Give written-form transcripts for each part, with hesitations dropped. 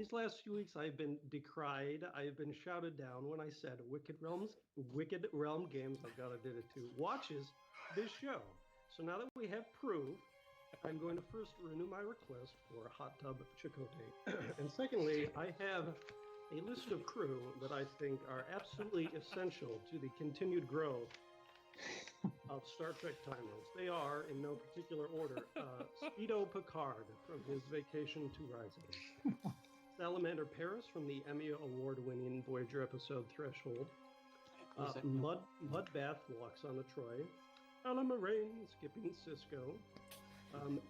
these last few weeks, I've been decried. I've been shouted down when I said Wicked Realm Games, I gotta did it too, watches this show. So now that we have proof, I'm going to first renew my request for Hot Tub Chakotay. And secondly, I have a list of crew that I think are absolutely essential to the continued growth of Star Trek timelines. They are, in no particular order, Speedo Picard from his Vacation to Rising, Salamander Paris from the Emmy Award-winning Voyager episode Threshold, Mudbath Walks on the Troy, Alan Moraine skipping Cisco,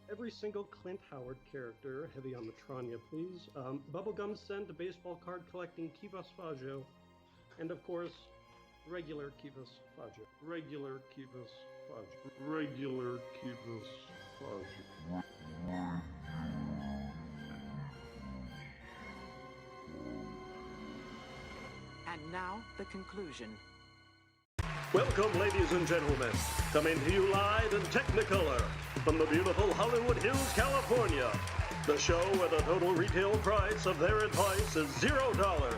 every single Clint Howard character, heavy on the Tranya, please, Bubblegum Scent, baseball card collecting Kivas Fajo, and of course, regular Kivas Fajo. Regular Kivas Fajo. Regular Kivas Fajo. And now, the conclusion. Welcome, ladies and gentlemen. Coming to you live in Technicolor from the beautiful Hollywood Hills, California. The show where the total retail price of their advice is $0.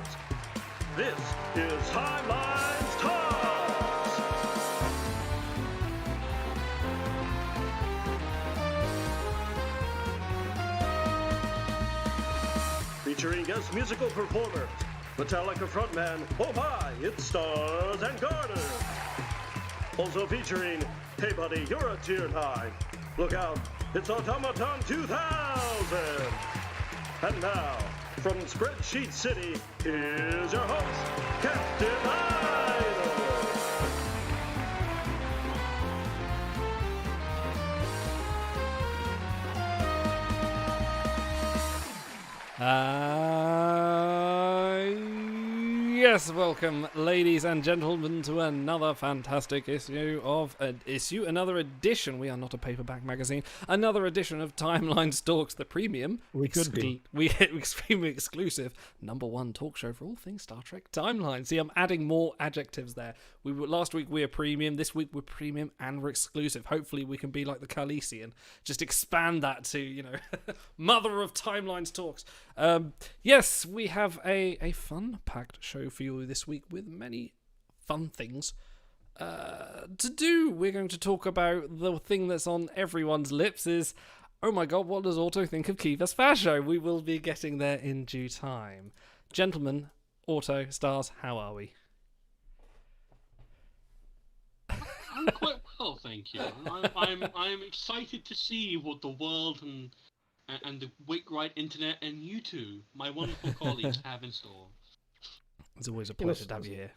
This is Timelines Talks! Featuring guest musical performers, Metallica frontman, oh my, it's Stars and Garters. Also featuring, hey buddy, you're a tier 9. Look out, it's Automaton 2000. And now, from Spreadsheet City, here's your host, Captain Idol. Yes, welcome, ladies and gentlemen, to another fantastic another edition. We are not a paperback magazine. Another edition of Timelines Talks, the premium, extremely exclusive #1 talk show for all things Star Trek Timeline. See, I'm adding more adjectives there. Last week we were premium. This week we're premium and we're exclusive. Hopefully we can be like the Khaleesi and just expand that to, mother of Timelines Talks. Yes, we have a fun-packed show for you this week with many fun things to do. We're going to talk about the thing that's on everyone's lips is, oh my god, what does Auto think of Kivas Fajo? We will be getting there in due time. Gentlemen, Auto, Stars, how are we? I'm quite well, thank you. I'm excited to see what the world and the Wickwright Internet and you two, my wonderful colleagues, have in store. It's always a pleasure to have you here.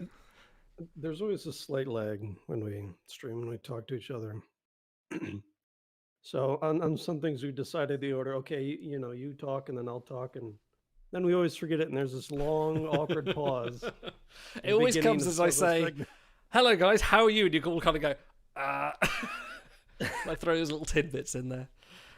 There's always a slight lag when we stream and we talk to each other. So on some things we decided the order, okay, you talk and then I'll talk, and then we always forget it and there's this long awkward pause. It always comes as I say, hello guys, how are you? And you all kind of go, I throw those little tidbits in there.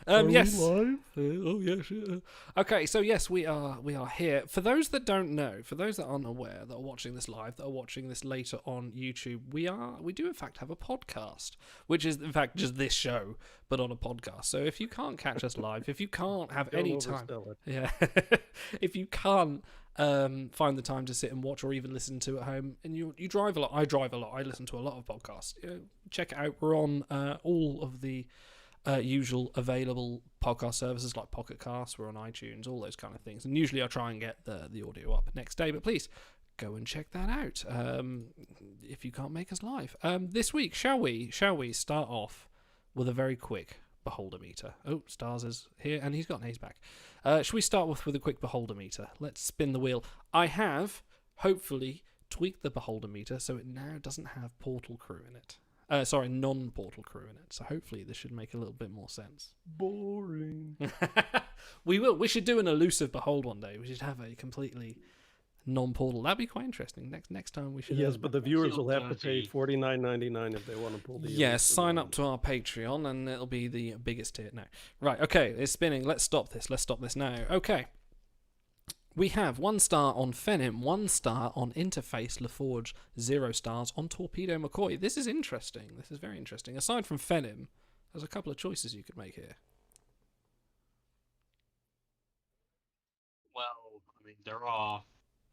Yes. Oh yeah, sure. Okay, so yes, we are here. For those that don't know, for those that aren't aware, that are watching this live, that are watching this later on YouTube, we do in fact have a podcast, which is in fact just this show, but on a podcast. So if you can't catch us live, if you can't have any time, if you can't find the time to sit and watch or even listen to at home, and you drive a lot, I drive a lot, I listen to a lot of podcasts. Check it out. We're on all of the usual available podcast services like Pocket Casts. We're on iTunes, all those kind of things. And usually I try and get the audio up next day, but please go and check that out if you can't make us live. This week, shall we start off with a very quick beholder meter? Oh, Stars is here and he's got his back. Shall we start off with a quick beholder meter? Let's spin the wheel. I have hopefully tweaked the beholder meter so it now doesn't have portal crew in it. Non-portal crew in it. So hopefully this should make a little bit more sense. Boring. We will. We should do an elusive behold one day. We should have a completely non-portal. That'd be quite interesting. Next time we should. Yes, but the viewers will have to pay $49.99 if they want to pull the. Yes, sign up to our Patreon and it'll be the biggest tier. No, right. Okay, it's spinning. Let's stop this. now. Okay. We have 1 star on Phenim, 1 star on Interface LaForge, 0 stars on Torpedo McCoy. This is interesting. This is very interesting. Aside from Phenim, there's a couple of choices you could make here. Well, I mean, there are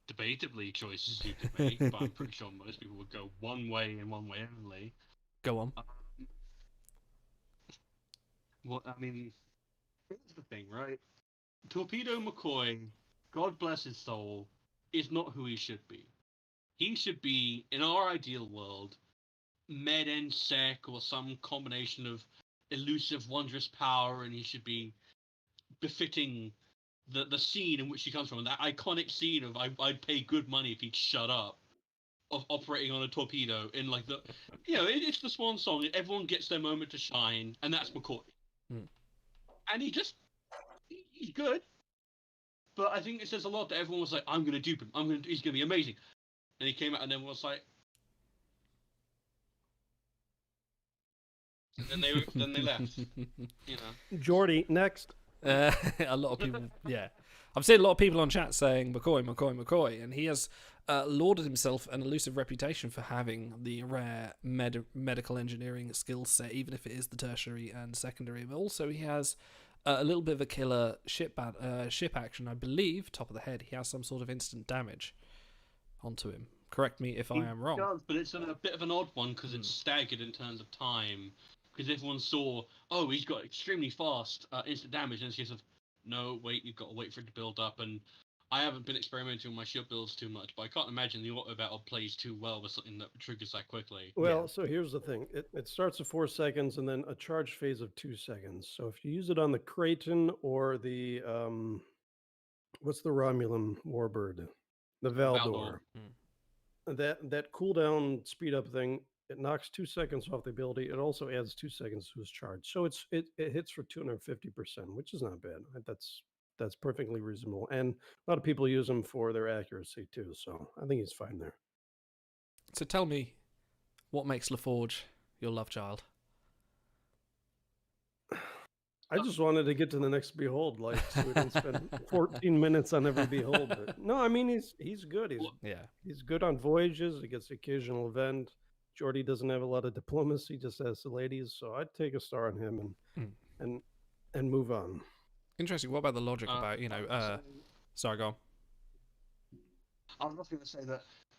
debatably choices you could make, but I'm pretty sure most people would go one way and one way only. Go on. Well, I mean, here's the thing, right? Torpedo McCoy, God bless his soul, is not who he should be. He should be, in our ideal world, med-end sec or some combination of elusive, wondrous power, and he should be befitting the scene in which he comes from, that iconic scene of I'd pay good money if he'd shut up, of operating on a torpedo in like the, it's the swan song. Everyone gets their moment to shine, and that's McCoy. And he's good, but I think it says a lot that everyone was like, I'm gonna dupe him. He's gonna be amazing, and he came out and then was like, and then they left. Jordy, next. A lot of people, yeah. I've seen a lot of people on chat saying McCoy, and he has lauded himself an elusive reputation for having the rare medical engineering skill set, even if it is the tertiary and secondary. But also he has a little bit of a killer ship action. I believe, top of the head, he has some sort of instant damage onto him. Correct me if I am wrong. Does, but it's a bit of an odd one because it's staggered in terms of time. Because everyone saw, he's got extremely fast instant damage, and it's just no, wait, you've got to wait for it to build up. And I haven't been experimenting with my ship builds too much, but I can't imagine the auto battle plays too well with something that triggers that quickly. Well, so here's the thing. It starts at 4 seconds and then a charge phase of 2 seconds. So if you use it on the Creighton or the, what's the Romulan warbird? The Valdor. That cooldown speed up thing, it knocks 2 seconds off the ability. It also adds 2 seconds to his charge. So it hits for 250%, which is not bad. That's perfectly reasonable. And a lot of people use them for their accuracy too. So I think he's fine there. So tell me, what makes LaForge your love child? I just wanted to get to the next behold, so we don't spend 14 minutes on every behold. But no, I mean he's good. He's good on voyages. He gets the occasional event. Geordi doesn't have a lot of diplomacy, just has the ladies. So I'd take a star on him and move on. Interesting. What about the logic about sorry, go on. I was going to say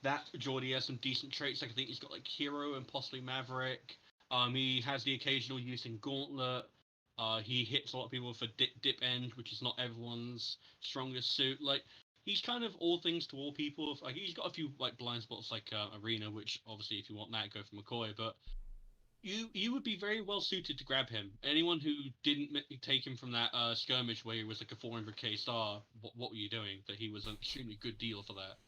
that Geordi has some decent traits. Like I think he's got like Hero and possibly Maverick. He has the occasional use in Gauntlet. He hits a lot of people for dip end, which is not everyone's strongest suit. Like he's kind of all things to all people. Like he's got a few like blind spots, like Arena, which obviously if you want that, go for McCoy. But you would be very well suited to grab him. Anyone who didn't take him from that skirmish where he was like a 400k star, what were you doing? That he was an extremely good deal for that.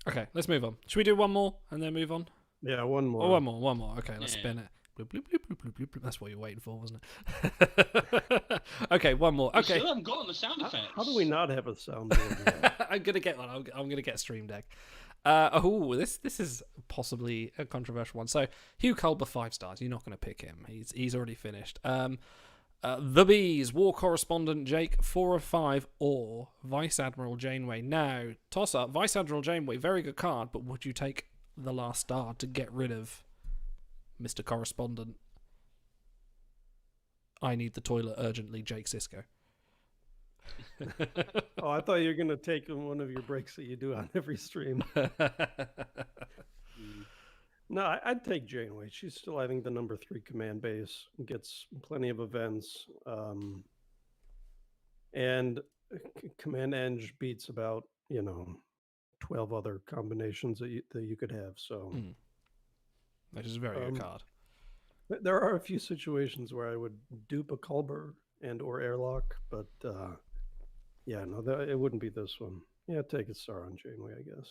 Okay, let's move on. Should we do one more and then move on? Yeah, one more. Oh, one more. Okay, let's spin it. Bloop, bloop, bloop, bloop, bloop, bloop. That's what you're waiting for, wasn't it? Okay, one more. Okay. We still haven't gotten the sound effects. How do we not have a soundboard? I'm gonna get one. I'm gonna get Stream Deck. This is possibly a controversial one. So Hugh Culber, 5 stars. You're not gonna pick him. He's already finished. The Bees, War Correspondent Jake, 4 of 5, or Vice Admiral Janeway. Now, toss up. Vice Admiral Janeway, very good card, but would you take the last star to get rid of Mr. Correspondent? I need the toilet urgently, Jake Sisko. Oh, I thought you were going to take one of your breaks that you do on every stream. No, I'd take Janeway. She's still, I think, the number 3 command base. Gets plenty of events. And Command Eng beats about, 12 other combinations that you could have. So That is a very good card. There are a few situations where I would dupe a Culber and or airlock, but it wouldn't be this one. Yeah, take a star on Janeway, I guess.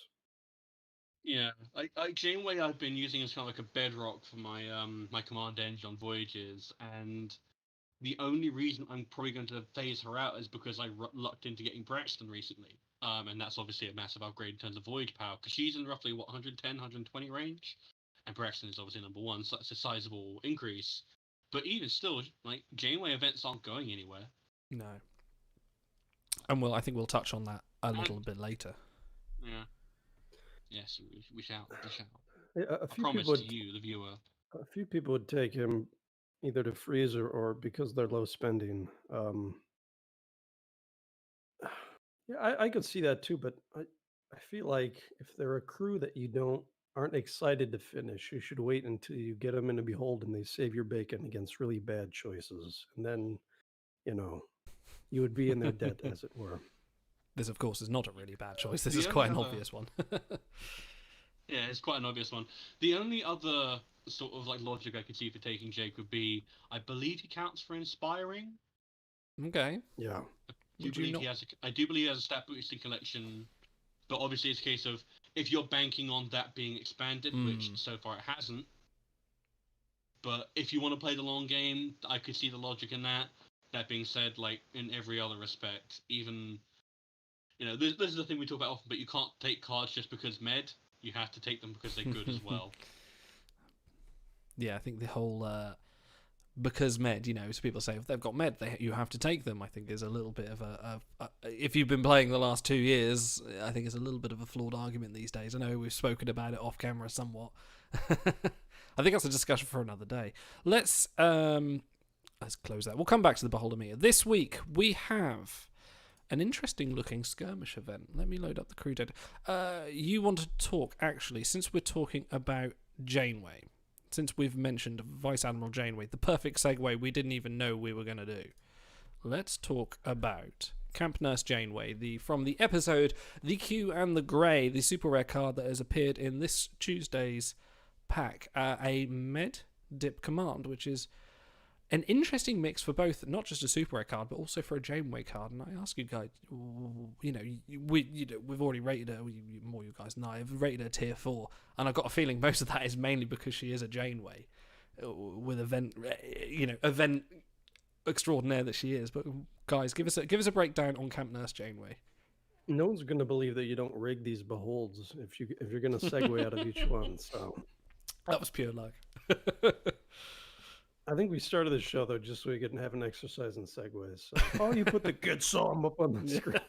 Yeah, Janeway I've been using as kind of like a bedrock for my my command engine on voyages, and the only reason I'm probably going to phase her out is because I lucked into getting Braxton recently, and that's obviously a massive upgrade in terms of voyage power, because she's in roughly 110, 120 range, and Braxton is obviously number 1, so that's a sizable increase. But even still, like Janeway events aren't going anywhere. No, and I think we'll touch on that a little bit later. Yeah. Yes, we shall. I promise to you, the viewer. A few people would take him either to freeze or because they're low spending. Yeah, I could see that too, but I feel like if they're a crew that you aren't excited to finish, you should wait until you get them in a behold and they save your bacon against really bad choices, and then you know you would be in their debt, as it were. This, of course, is not a really bad choice. This The is only quite an other- obvious one. Yeah, it's quite an obvious one. The only other sort of like logic I could see for taking Jake would be, I believe he counts for inspiring. Okay. Yeah. I do believe he has a stat boosting collection, but obviously it's a case of if you're banking on that being expanded, which so far it hasn't. But if you want to play the long game, I could see the logic in that. That being said, like in every other respect, even this is the thing we talk about often, but you can't take cards just because med. You have to take them because they're good as well. Yeah, I think the whole because med, so people say if they've got med, you have to take them. I think is a little bit of a if you've been playing the last 2 years, I think it's a little bit of a flawed argument these days. I know we've spoken about it off camera somewhat. I think that's a discussion for another day. Let's close that. We'll come back to the Beholder meter. This week we have an interesting looking skirmish event. Let me load up the crew data. You want to talk, actually, since we're talking about Janeway, since we've mentioned Vice Admiral Janeway, the perfect segue we didn't even know we were going to do. Let's talk about Camp Nurse Janeway, from the episode The Q and the Grey, the super rare card that has appeared in this Tuesday's pack, a Med Dip Command, which is an interesting mix for both, not just a super rare card, but also for a Janeway card. And I ask you guys, we've already rated her, more you guys than I have rated her tier 4, and I've got a feeling most of that is mainly because she is a Janeway, with event extraordinaire that she is. But guys, give us a breakdown on Camp Nurse Janeway. No one's going to believe that you don't rig these beholds if you're going to segue out of each one. So that was pure luck. I think we started the show though just so we could have an exercise in segues. So, you put the good song up on the screen.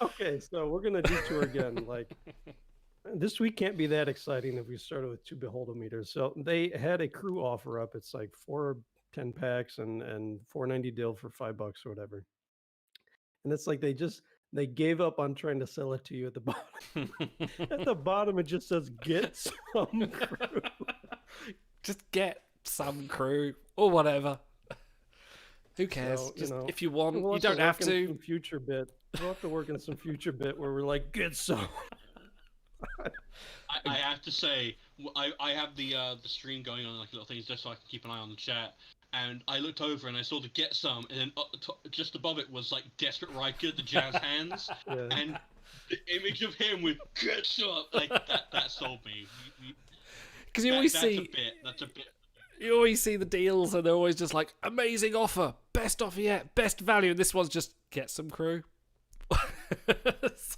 Okay, so we're gonna detour again. Like this week can't be that exciting if we started with 2 beholder meters. So they had a crew offer up. It's like 4 10 packs and $4.90 deal for $5 or whatever. And it's like they gave up on trying to sell it to you at the bottom. At the bottom, it just says "Get some crew." Just get some crew or whatever. Who cares? So, just, if you want, you don't have to. Future bit. We'll have to work on some future bit where we're like, "Get some." I have to say, I have the stream going on like little things just so I can keep an eye on the chat. And I looked over and I saw the "Get some," and then just above it was like Desperate Riker, the jazz hands, and the image of him with "Get some," like that sold me. Because you always see that's a bit. You always see the deals, and they're always just like amazing offer, best offer yet, best value. And this one's just get some crew. So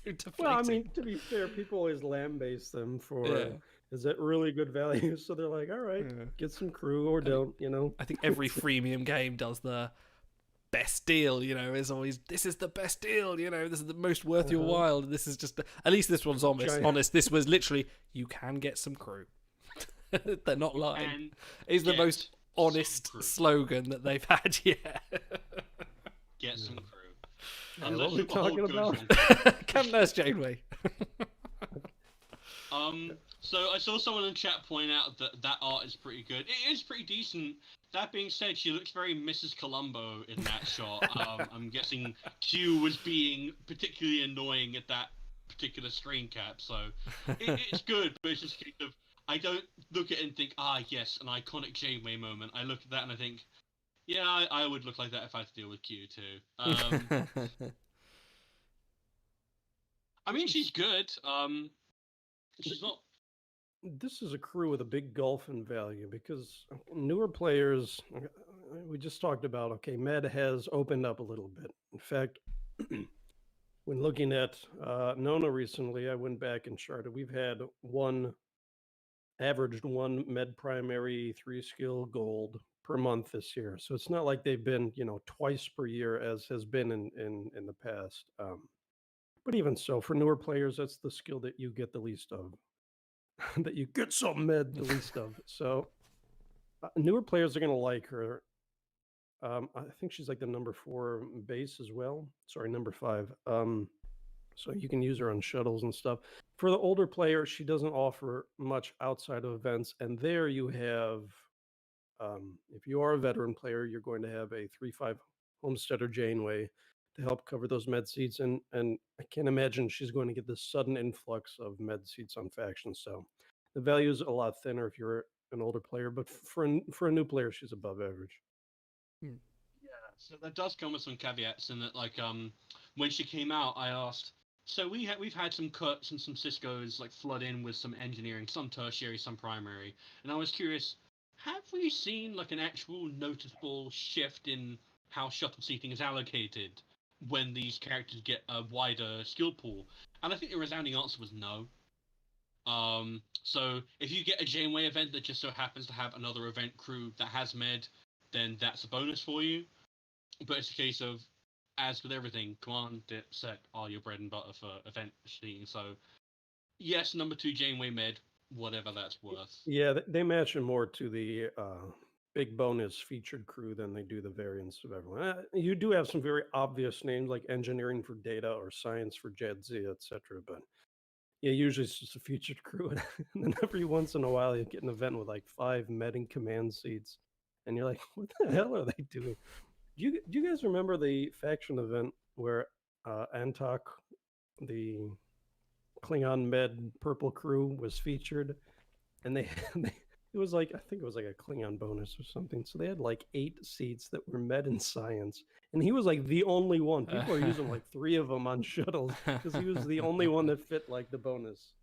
deflating. Well, I mean, to be fair, people always lambaste them for is that really good value? So they're like, all right, get some crew or don't, I think every freemium game does the best deal, is always, this is the best deal, this is the most worth your while. This is just, at least this one's honest. This was literally, you can get some crew. They're not lying. And it's the most honest slogan that they've had yet. Get some crew. What are we talking about? Camp Nurse Janeway. So I saw someone in chat point out that art is pretty good. It is pretty decent. That being said, she looks very Mrs. Columbo in that shot. I'm guessing Q was being particularly annoying at that particular screen cap. So it's good, but it's just kind of, I don't look at it and think, yes, an iconic Janeway moment. I look at that and I think, yeah, I would look like that if I had to deal with Q too. I mean, she's good. She's not. This is a crew with a big gulf in value because newer players, we just talked about, okay, Med has opened up a little bit. In fact, when looking at Nona recently, I went back and charted. We've had averaged one Med primary 3 skill gold per month this year. So it's not like they've been, twice per year as has been in the past. But even so, for newer players, that's the skill that you get the least of. That you get some Med the least of. So newer players are going to like her. I think she's like the number 4 base as well. Sorry, number 5. So you can use her on shuttles and stuff. For the older player, she doesn't offer much outside of events. And there you have, if you are a veteran player, you're going to have a 3.5 Homesteader Janeway to help cover those med seats. And I can't imagine she's going to get this sudden influx of med seats on factions. So the value is a lot thinner if you're an older player, but for a new player, she's above average. Yeah, so that does come with some caveats in that, like, when she came out, I asked, so we've had some cuts and some Cisco's like flood in with some engineering, some tertiary, some primary, and I was curious, have we seen like an actual noticeable shift in how shuttle seating is allocated when these characters get a wider skill pool? And I think the resounding answer was no. So if you get a Janeway event that just so happens to have another event crew that has med, then that's a bonus for you. But it's a case of, as with everything, command, dip, sec are your bread and butter for event machine. So, yes, number 2 Janeway med, whatever that's worth. Yeah, they match it more to the big bonus featured crew than they do the variants of everyone. You do have some very obvious names like engineering for data or science for Jedzia, etc. But yeah, usually it's just a featured crew, and then every once in a while you get an event with like 5 med and command seats, and you're like, what the hell are they doing? Do you guys remember the faction event where Antok, the Klingon med purple crew, was featured, and they it was like, I think it was like a Klingon bonus or something. So they had like 8 seats that were med and science, and he was like the only one. People are using like 3 of them on shuttles because he was the only one that fit like the bonus.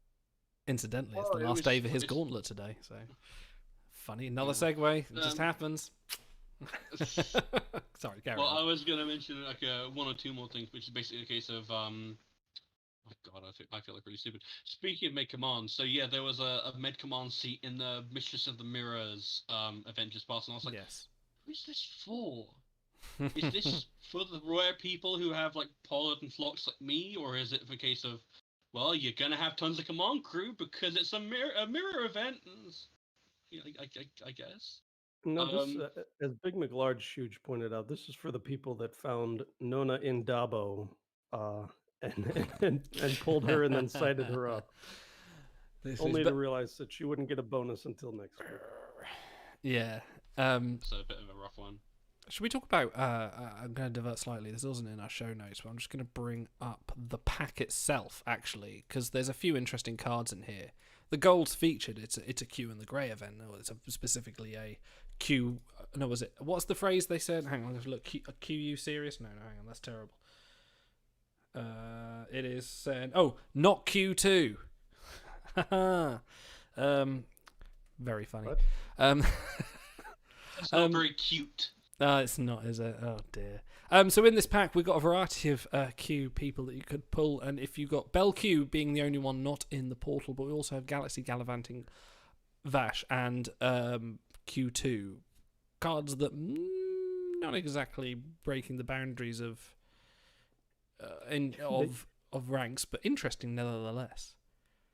Incidentally, it's the last day of his gauntlet today. So funny, another segue. It just happens. Sorry, Gary. Well, I was going to mention like 1 or 2 more things, which is basically a case of my God, I feel like really stupid. Speaking of med command, so yeah, there was a med command seat in the Mistress of the Mirrors event just passed, and I was like, yes. Who's this for? Is this for the rare people who have like Pollard and Phlox like me, or is it for a case of, well, you're gonna have tons of command crew because it's a mirror event? You know, I guess. No, this, as Big McLarge Huge pointed out, this is for the people that found Nona in Dabo and pulled her and then sighted her up. Only to realize that she wouldn't get a bonus until next week. Yeah. So a bit of a rough one. Should we talk about, I'm going to divert slightly, this wasn't in our show notes, but I'm just going to bring up the pack itself, actually, because there's a few interesting cards in here. The gold's featured, it's a Q in the grey event, or it's specifically a Q, no, was it, what's the phrase they said? Hang on, let's look, a QU series? No, hang on, that's terrible. It is said, not Q2. Very funny. It's not very cute. It's not, is it? Oh dear. So in this pack, we've got a variety of Q people that you could pull, and if you've got Bell Q being the only one not in the portal, but we also have Galaxy Gallivanting Vash and Q2 cards that not exactly breaking the boundaries of ranks, but interesting nevertheless.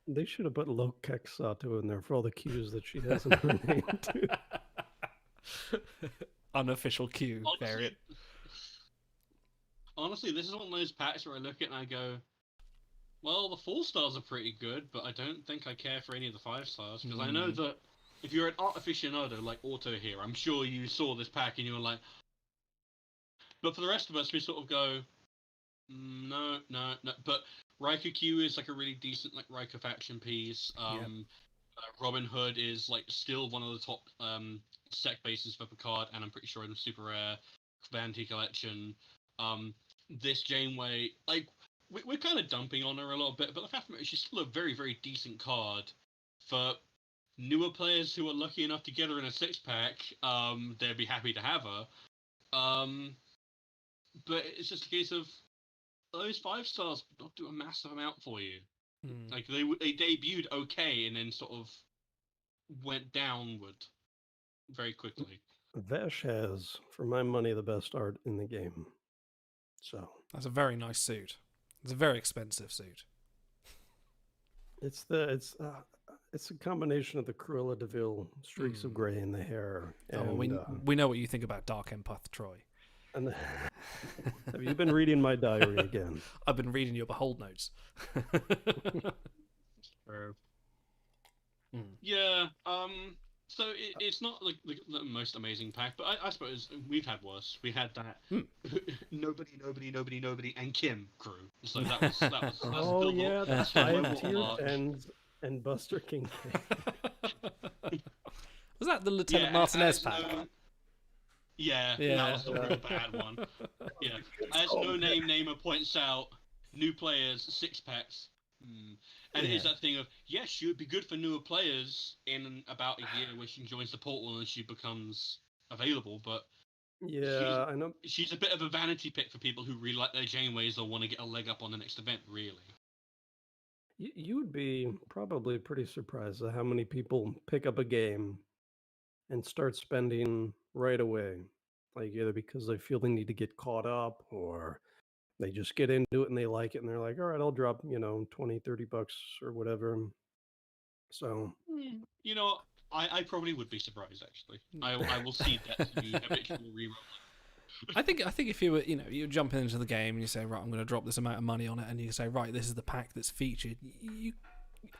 They should have put Lokek Sato in there for all the Qs that she has in her name too. Unofficial Q variant. Honestly, this is one of those packs where I look at it and I go, well, the 4 stars are pretty good, but I don't think I care for any of the 5 stars, because I know that if you're an art aficionado like Auto here, I'm sure you saw this pack and you were like, but for the rest of us, we sort of go, no. But Riker Q is like a really decent like Riker faction piece. Robin Hood is like still one of the top sec bases for Picard, and I'm pretty sure in the super rare Vanity collection. This Janeway, like we're kind of dumping on her a little bit, but the fact that she's still a very, very decent card for newer players who are lucky enough to get her in a 6-pack. They'd be happy to have her. But it's just a case of those 5 stars don't do a massive amount for you. Like they debuted okay and then sort of went downward very quickly. Vash has, for my money, the best art in the game. So that's a very nice suit. It's a very expensive suit. It's a combination of the Cruella de Vil streaks of gray in the hair. And, we know what you think about Dark Empath Troy. And have you been reading my diary again? I've been reading your Behold notes. Yeah. So it's not like the most amazing pack, but I suppose we've had worse. We had that nobody, and Kim crew. So that's Oh yeah, that's Five Tier 10s and Buster King. Was that the Lieutenant Martinez pack? Yeah, that was the real bad one. Yeah, as No Name Namer points out, new players, 6-packs. And it is that thing of, yes, she would be good for newer players in about a year when she joins the portal and she becomes available, but yeah, I know. She's a bit of a vanity pick for people who really like their Janeways or want to get a leg up on the next event, really. You would be probably pretty surprised at how many people pick up a game and start spending right away. Like either because they feel they need to get caught up or they just get into it and they like it and they're like, all right, I'll drop, $20, $30 or whatever. So, you know, I probably would be surprised actually. I will see that to be habitual reroll. I think if you were, you're jumping into the game and you say, right, I'm going to drop this amount of money on it, and you say, right, this is the pack that's featured. You,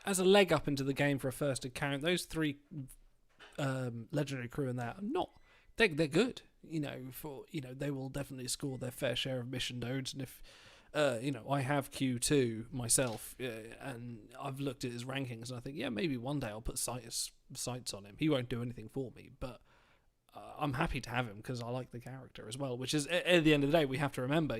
as a leg up into the game for a first account, those 3 legendary crew and that are not, they're good. They will definitely score their fair share of mission nodes, and if I have Q2 myself, and I've looked at his rankings, and I think, yeah, maybe one day I'll put sights on him. He won't do anything for me, but I'm happy to have him because I like the character as well. Which is, at the end of the day, we have to remember,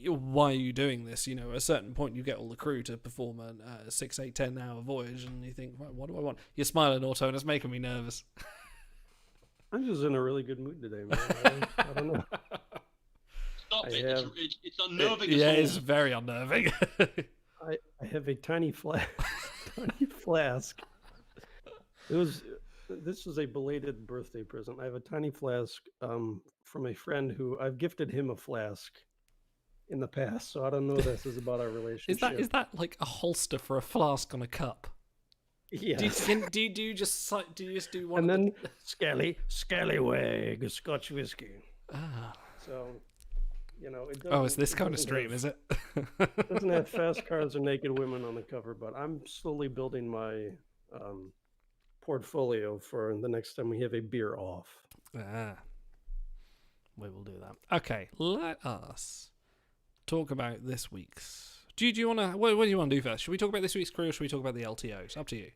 why are you doing this? At a certain point, you get all the crew to perform a 6, 8, 10 hour voyage, and you think, right, what do I want? You're smiling, Auto, and it's making me nervous. I'm just in a really good mood today, man. I don't know. Stop it. It's unnerving. Yeah, it's very unnerving. I have a tiny flask. This is a belated birthday present. I have a tiny flask from a friend who I've gifted him a flask in the past, so I don't know what this is about our relationship. Is that like a holster for a flask on a cup? Yeah. Do you just do one? And then Scallywag Scotch whiskey. Ah. So, it doesn't. Oh, it's this kind of stream, is it? It doesn't have fast cars or naked women on the cover, but I'm slowly building my portfolio for the next time we have a beer off. We will do that. Okay, let us talk about this week's. Do you want to? What do you want to do first? Should we talk about this week's crew, or should we talk about the LTOs? Up to you.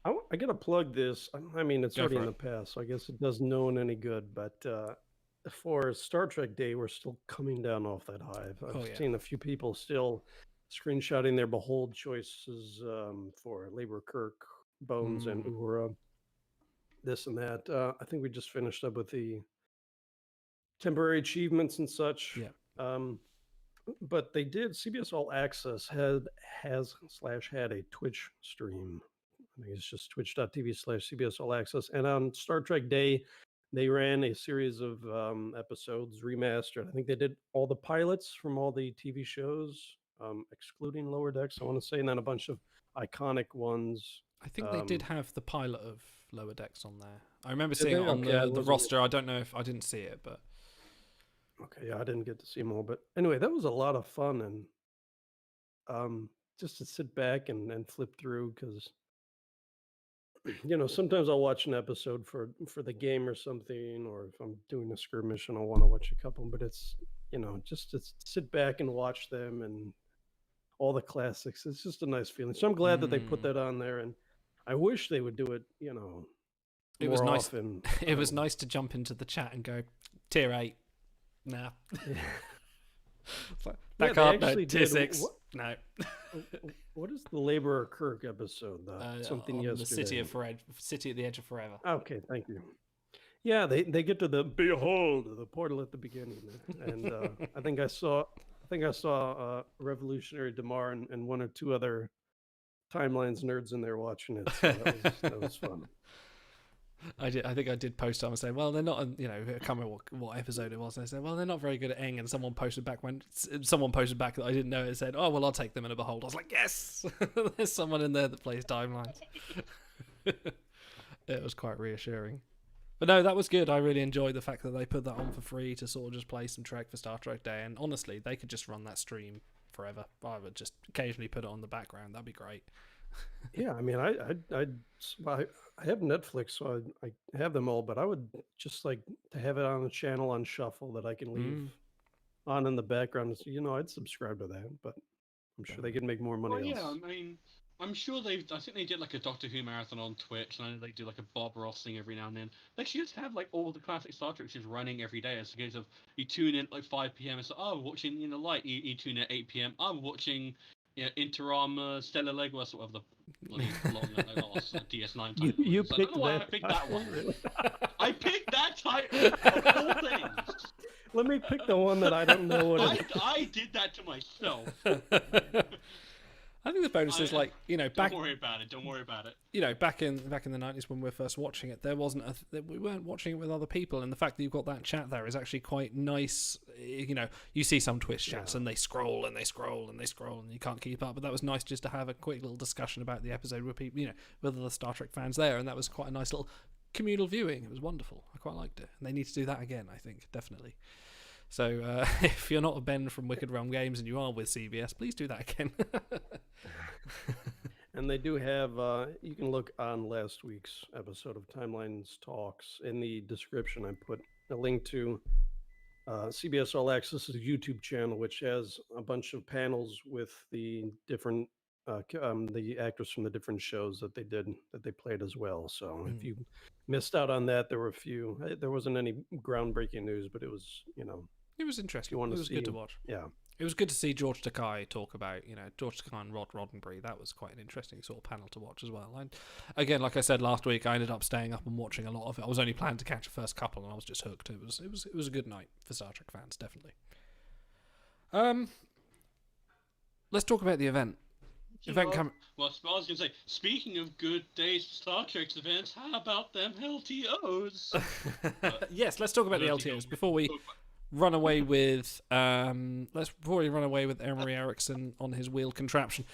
I gotta plug this. I mean, it's already in the past, so I guess it does no one any good. But for Star Trek Day, we're still coming down off that high. I've seen a few people still screenshotting their Behold choices for Labor Kirk, Bones, and Uhura. This and that. I think we just finished up with the temporary achievements and such. Yeah. But they did. CBS All Access had a Twitch stream. I think it's just twitch.tv/CBS All Access. And on Star Trek Day, they ran a series of episodes remastered. I think they did all the pilots from all the TV shows, excluding Lower Decks, I want to say, and then a bunch of iconic ones. I think they did have the pilot of Lower Decks on there. I remember seeing it on the roster. I don't know if I didn't see it, but. Okay, yeah, I didn't get to see them all, but anyway, that was a lot of fun, and just to sit back and flip through, because sometimes I'll watch an episode for the game or something, or if I'm doing a skirmish and I want to watch a couple, but it's just to sit back and watch them and all the classics. It's just a nice feeling. So I'm glad that they put that on there, and I wish they would do it. It was nice. Often. It was nice to jump into the chat and go tier 8. Nah. That card, no. Tier 6. No. What is the Laborer Kirk episode? Something yesterday. The City at the Edge of Forever. Okay, thank you. Yeah, they get to the Behold, the portal at the beginning, and I think I saw Revolutionary Damar and one or two other Timelines nerds in there watching it. So that was fun. I think I did post on and say, well, they're not, I can't remember what episode it was. And I said, well, they're not very good at Eng. And someone posted back that I didn't know it, said, oh, well, I'll take them in a Behold. I was like, yes, there's someone in there that plays Timelines. It was quite reassuring. But no, that was good. I really enjoyed the fact that they put that on for free to sort of just play some Trek for Star Trek Day. And honestly, they could just run that stream forever. I would just occasionally put it on the background. That'd be great. Yeah, I mean, I have Netflix, so I have them all, but I would just like to have it on a channel on shuffle that I can leave on in the background. So, I'd subscribe to that, but I'm sure they could make more money. Well, yeah, I mean, I'm sure I think they did like a Doctor Who marathon on Twitch, and I know they do like a Bob Ross thing every now and then. They should just have like all the classic Star Trek just running every day. As a case of you tune in at like 5 p.m. It's like, oh, I'm watching in the light. You tune in at 8 p.m. I'm watching Interam Stellar Legos, or whatever the bloody long DS9 title. You I don't picked know why that. I picked that one. I picked that title of all things. Let me pick the one that I don't know what it is. I did that to myself. I think the bonus is like, back. Don't worry about it. Don't worry about it. Back in the 90s when we were first watching it, there wasn't we weren't watching it with other people, and the fact that you've got that chat there is actually quite nice. You see some Twitch chats and they scroll and they scroll and they scroll and you can't keep up, but that was nice just to have a quick little discussion about the episode with people, with other Star Trek fans there, and that was quite a nice little communal viewing. It was wonderful. I quite liked it, and they need to do that again, I think, definitely. So if you're not a Ben from Wicked Realm Games and you are with CBS, please do that again. And they do have, you can look on last week's episode of Timelines Talks. In the description, I put a link to CBS All Access's YouTube channel, which has a bunch of panels with the different, the actors from the different shows that they played as well. So if you missed out on that, there were a few. There wasn't any groundbreaking news, but it was, It was interesting. It was good to watch. Yeah. It was good to see George Takei talk about, George Takei and Rod Roddenberry. That was quite an interesting sort of panel to watch as well. And again, like I said last week, I ended up staying up and watching a lot of it. I was only planning to catch the first couple, and I was just hooked. It was a good night for Star Trek fans, definitely. Let's talk about the event. Well, I was going to say, speaking of good days for Star Trek events, how about them LTOs? Yes, let's talk about the LTOs before we run away with Emory Erickson on his wheel contraption.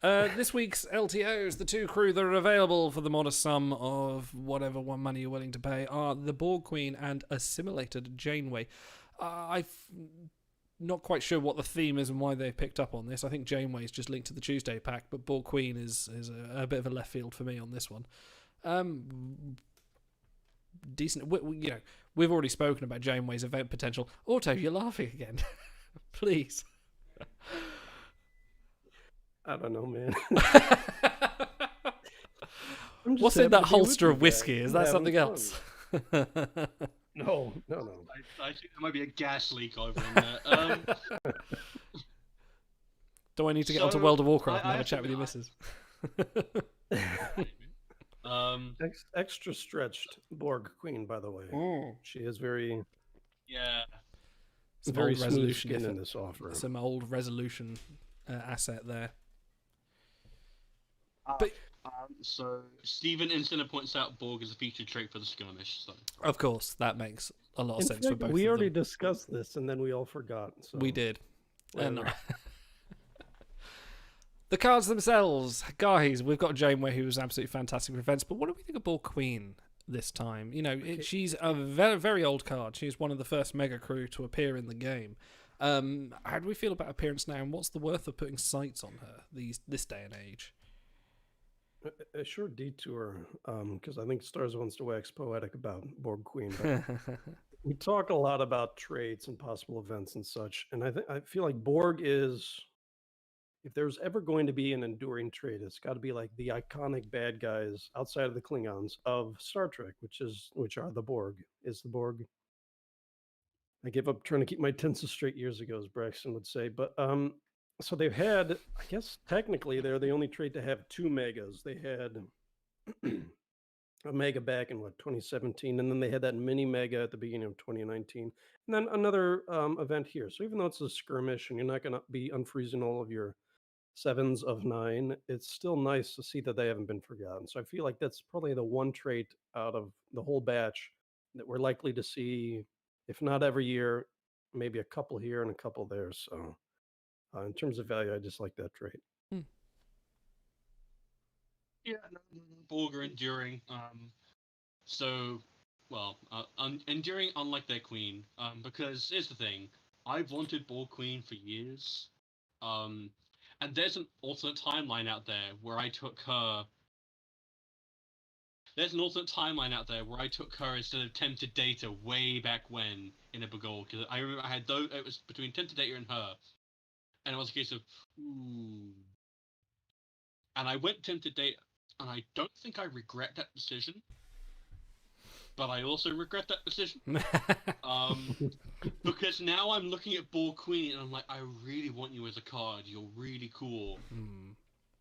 This week's LTOs, the two crew that are available for the modest sum of whatever one money you're willing to pay, are the Borg Queen and Assimilated Janeway. I'm not quite sure what the theme is and why they picked up on this. I think Janeway is just linked to the Tuesday pack, but Borg Queen is a bit of a left field for me on this one. Decent. We've already spoken about Janeway's event potential. Otto, you're laughing again. Please. I don't know, man. What's in that holster of whiskey? Is that something else? No. I think there might be a gas leak over in there. Do I need to get onto World of Warcraft and have a chat with your missus? Extra stretched Borg Queen, by the way. She is very very smooth skin in this offer. Some old resolution asset there. But so Stephen Insinner points out Borg is a featured trait for the skirmish. So of course, that makes a lot of sense for both. We already discussed this, and then we all forgot. So. We did. The cards themselves, guys, we've got Janeway, who was absolutely fantastic for events, but what do we think of Borg Queen this time? She's a very, very old card. She's one of the first mega crew to appear in the game. How do we feel about appearance now, and what's the worth of putting sights on her this day and age? A short detour, because I think Stars wants to wax poetic about Borg Queen. But we talk a lot about traits and possible events and such, and I feel like Borg is, if there's ever going to be an enduring trait, it's got to be like the iconic bad guys outside of the Klingons of Star Trek, which are the Borg. Is the Borg? I gave up trying to keep my tenses straight years ago, as Braxton would say. But so they've had, I guess technically they're the only trait to have two megas. They had a mega back in 2017, and then they had that mini mega at the beginning of 2019, and then another event here. So even though it's a skirmish and you're not going to be unfreezing all of your 7s of 9, it's still nice to see that they haven't been forgotten. So I feel like that's probably the one trait out of the whole batch that we're likely to see, if not every year, maybe a couple here and a couple there. So in terms of value, I just like that trait. Yeah, Borg are enduring. So, well, enduring unlike their queen. Because here's the thing, I've wanted Borg Queen for years. And there's an alternate timeline out there where I took her. There's an alternate timeline out there where I took her instead of Tempted Data way back when in a Begol, because I remember I had those. It was between Tempted Data and her, and it was a case of ooh. And I went Tempted Data, and I don't think I regret that decision, but I also regret that decision. Because now I'm looking at Borg Queen, and I'm like, I really want you as a card. You're really cool.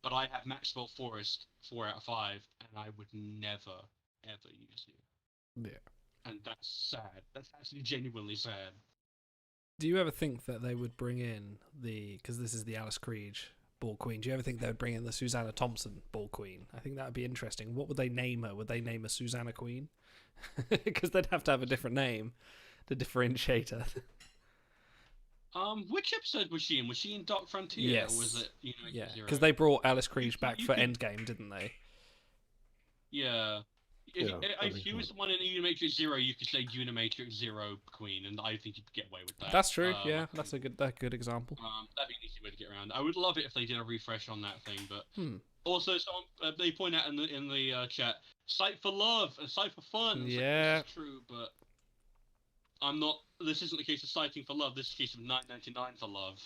But I have Maxwell Forest 4 out of 5, and I would never, ever use you. Yeah. And that's sad. That's actually genuinely sad. Do you ever think that they would bring in because this is the Alice Creed Borg Queen, do you ever think they would bring in the Susanna Thompson Borg Queen? I think that would be interesting. What would they name her? Would they name her Susanna Queen? Because they'd have to have a different name to differentiate her. Which episode was she in? Was she in Dark Frontier? Yes. Or was it, yeah, because they brought Alice Creed back for Endgame, didn't they? Yeah. If he was the one in Unimatrix Zero, you could say Unimatrix Zero Queen, and I think you'd get away with that. That's true. Yeah, that's a good example. That'd be an easy way to get around. I would love it if they did a refresh on that thing, but also someone they point out in the chat, Sight for Love and Sight for Fun. Yeah, like, true, but I'm not. This isn't the case of Sighting for Love. This is the case of $9.99 for love,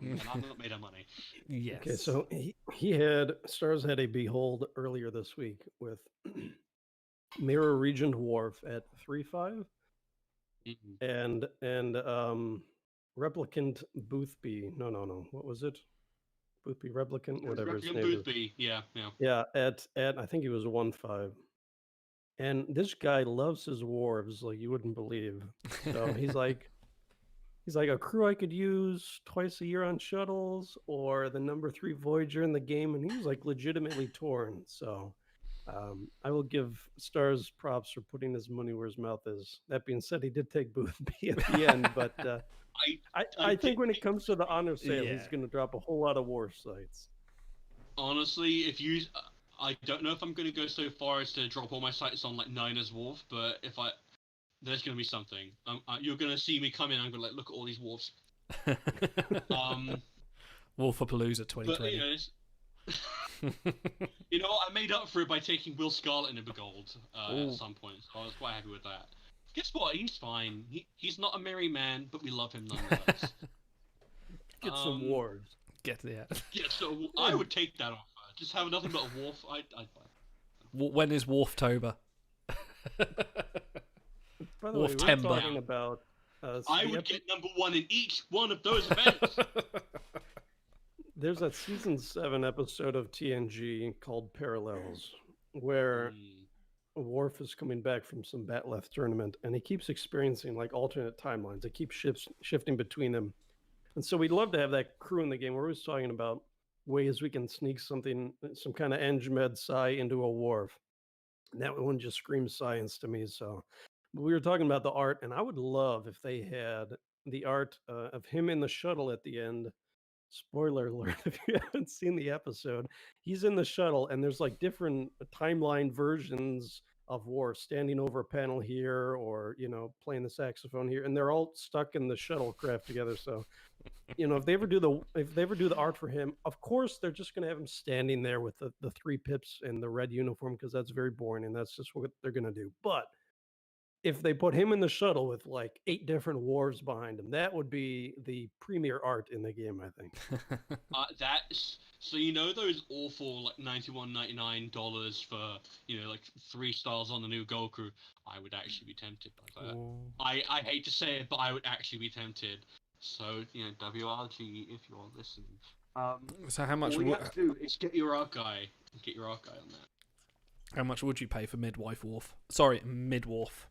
and I'm not made of money. Yes. Okay, so he had Stars had a behold earlier this week with Mirror Regent Wharf at 3.5, and Replicant Boothby. No. What was it? Boothby Replicant, whatever his name Boothby. is. Yeah. Yeah, at I think he was 1.5. And this guy loves his wharves like you wouldn't believe. So he's like a crew I could use twice a year on shuttles, or the number 3 Voyager in the game, and he was like legitimately torn. So I will give Stars props for putting his money where his mouth is. That being said, he did take Boothby at the end, but I think when it comes to the honor sale, he's going to drop a whole lot of war sites. Honestly, if you, I don't know if I'm going to go so far as to drop all my sites on like Niners Wharf, but there's going to be something. You're going to see me come in. I'm going to look at all these wharfs. Wolfapalooza 2020. But, you know what? I made up for it by taking Will Scarlet in a Begold at some point, so I was quite happy with that. Guess what? He's fine. He's not a merry man, but we love him nonetheless. Get some wars. So I would take that offer. Just have nothing but a wharf. I'd buy it. When is Wharftober? By the way, we're talking about. I would get number 1 in each one of those events. There's a season 7 episode of TNG called Parallels, where Worf is coming back from some Batleth tournament, and he keeps experiencing like alternate timelines. It keeps shifting between them. And so we'd love to have that crew in the game. We're always talking about ways we can sneak some kind of Eng-Med Psi into a Worf. And that one just screams science to me. So we were talking about the art, and I would love if they had the art of him in the shuttle at the end. Spoiler alert, if you haven't seen the episode, he's in the shuttle, and there's like different timeline versions of Worf standing over a panel here, or playing the saxophone here, and they're all stuck in the shuttlecraft together. So if they ever do the art for him, of course they're just going to have him standing there with the 3 pips and the red uniform, because that's very boring, and that's just what they're going to do. But if they put him in the shuttle with like 8 different wars behind him, that would be the premier art in the game, I think. So those awful like $91.99 for like 3 stars on the new Gold Crew. I would actually be tempted by that. I hate to say it, but I would actually be tempted. So WRG, if you're listening. So how much? All you have to do is get your art guy on that. How much would you pay for Midwife Wharf? Sorry, Midwharf.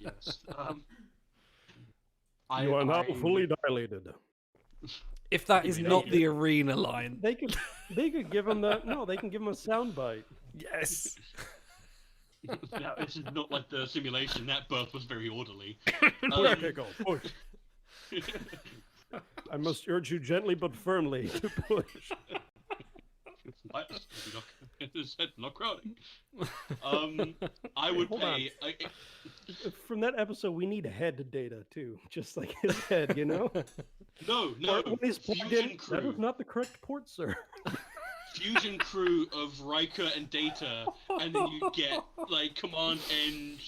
Yes. You are now fully dilated. If that is not the arena line, they could give him they can give him a soundbite. Yes. No, this is not like the simulation. That birth was very orderly. Push. I must urge you gently but firmly to push. His head not crowding. I would Hold pay. From that episode, we need head data too, just like his head, you know. No. When he's plugged in, that is not the correct port, sir. Fusion crew of Riker and Data, and then you get like Command Eng,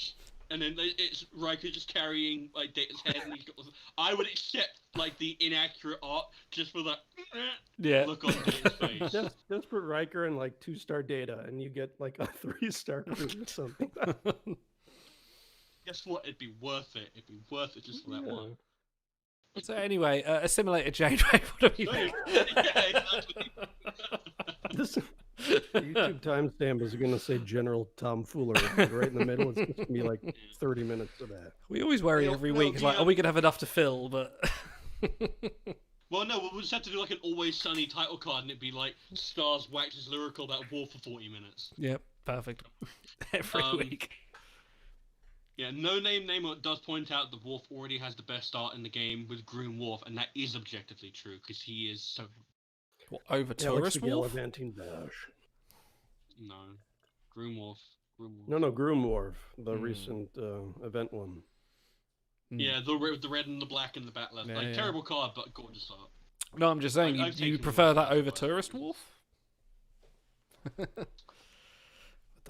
and then it's Riker just carrying like Data's head, and he's got. I would accept like the inaccurate art just for that look on Data's face. Just put Riker and like 2-star Data, and you get like a 3-star crew or something. Guess what? It'd be worth it. It'd be worth it just for that one. So anyway, Assimilated Janeway, what do you think? Yeah, exactly. This YouTube timestamp is going to say General Tomfoolery. Right in the middle, it's just going to be like 30 minutes of that. We always worry every week, like, are we going to have enough to fill? But well, no, we'll just have to do like an Always Sunny title card, and it'd be like Stars waxes lyrical about war for 40 minutes. Yep, perfect. Every week. Yeah, no name does point out that Worf already has the best art in the game with Groom Worf, and that is objectively true because he is so. What, over Tourist Worf? No, Groom Worf. No, Groom Worf, the recent event one. Yeah, the red and the black and the back left. Terrible card, but gorgeous art. No, I'm just saying, you prefer that over Tourist Worf? The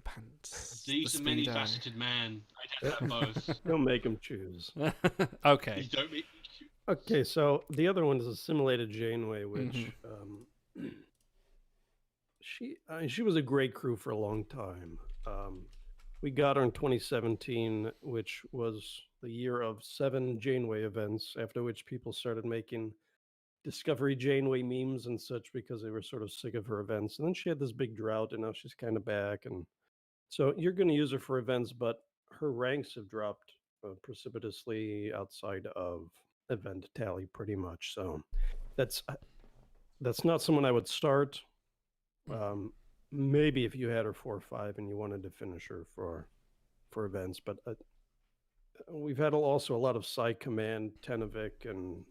pants. He's a many-faceted man. I'd have both. Don't make him choose. Okay. Don't make me choose. Okay, so the other one is Assimilated Janeway, which she was a great crew for a long time. We got her in 2017, which was the year of 7 Janeway events, after which people started making Discovery Janeway memes and such because they were sort of sick of her events. And then she had this big drought, and now she's kind of back. And so you're going to use her for events, but her ranks have dropped precipitously outside of event tally pretty much. So that's not someone I would start. Maybe if you had her 4 or 5 and you wanted to finish her for events, but we've had also a lot of Psi Command, Tenavik, and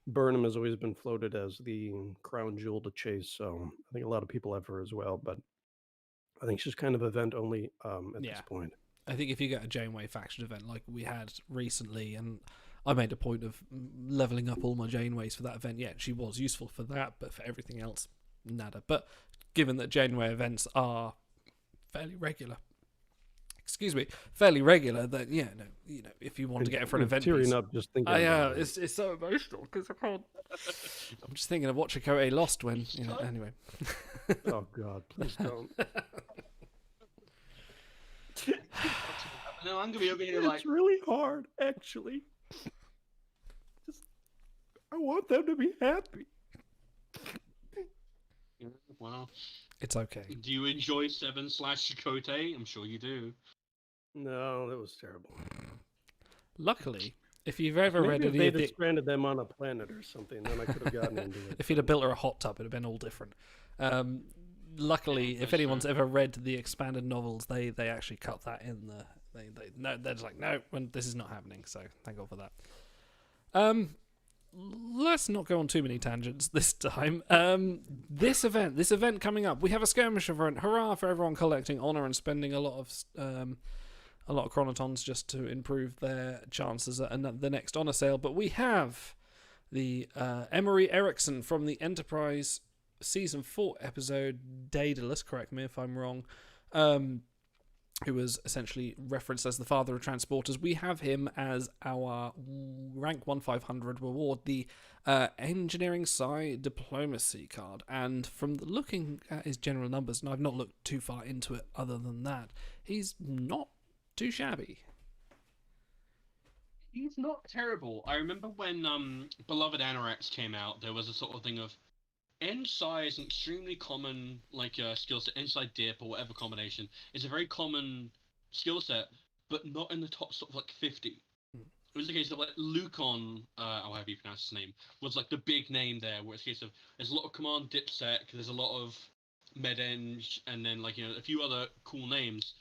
Burnham has always been floated as the crown jewel to chase. So I think a lot of people have her as well, but I think she's kind of event only at this point. I think if you get a Janeway faction event like we had recently, and I made a point of leveling up all my Janeways for that event. Yeah, she was useful for that, but for everything else, nada. But given that Janeway events are fairly regular, then if you want to get it for an event, tearing up just thinking. It's so emotional because I can't. I'm just thinking of what Chakotay lost when Anyway. Oh God, please don't. No, I'm gonna be over here like. It's really hard, actually. I want them to be happy. Yeah, well, it's okay. Do you enjoy 7/Chakotay? I'm sure you do. No, that was terrible. Luckily, if you've ever read any of the... they'd stranded them on a planet or something, then I could have gotten into it. If you'd have built her a hot tub, it'd have been all different. Luckily, if anyone's ever read the expanded novels, they actually cut that in the... they're just like, no, this is not happening, so thank God for that. Let's not go on too many tangents this time. This event coming up, we have a skirmish event. Hurrah for everyone collecting honor and spending a lot of chronotons just to improve their chances at the next honor sale. But we have the Emory Erickson from the Enterprise Season 4 episode Daedalus, correct me if I'm wrong, who was essentially referenced as the father of transporters. We have him as our rank 1/500 reward, the Engineering Psi Diplomacy card. And from looking at his general numbers, and I've not looked too far into it other than that, he's not too shabby. He's not terrible. I remember when Beloved Anoraks came out, there was a sort of thing of N-Psi is an extremely common skill set. N-Psi dip or whatever combination is a very common skill set, but not in the top sort of 50. It was the case of Lucon, however you pronounce his name, was the big name there, where it's a case of there's a lot of command dipsec, there's a lot of med-eng, and then a few other cool names.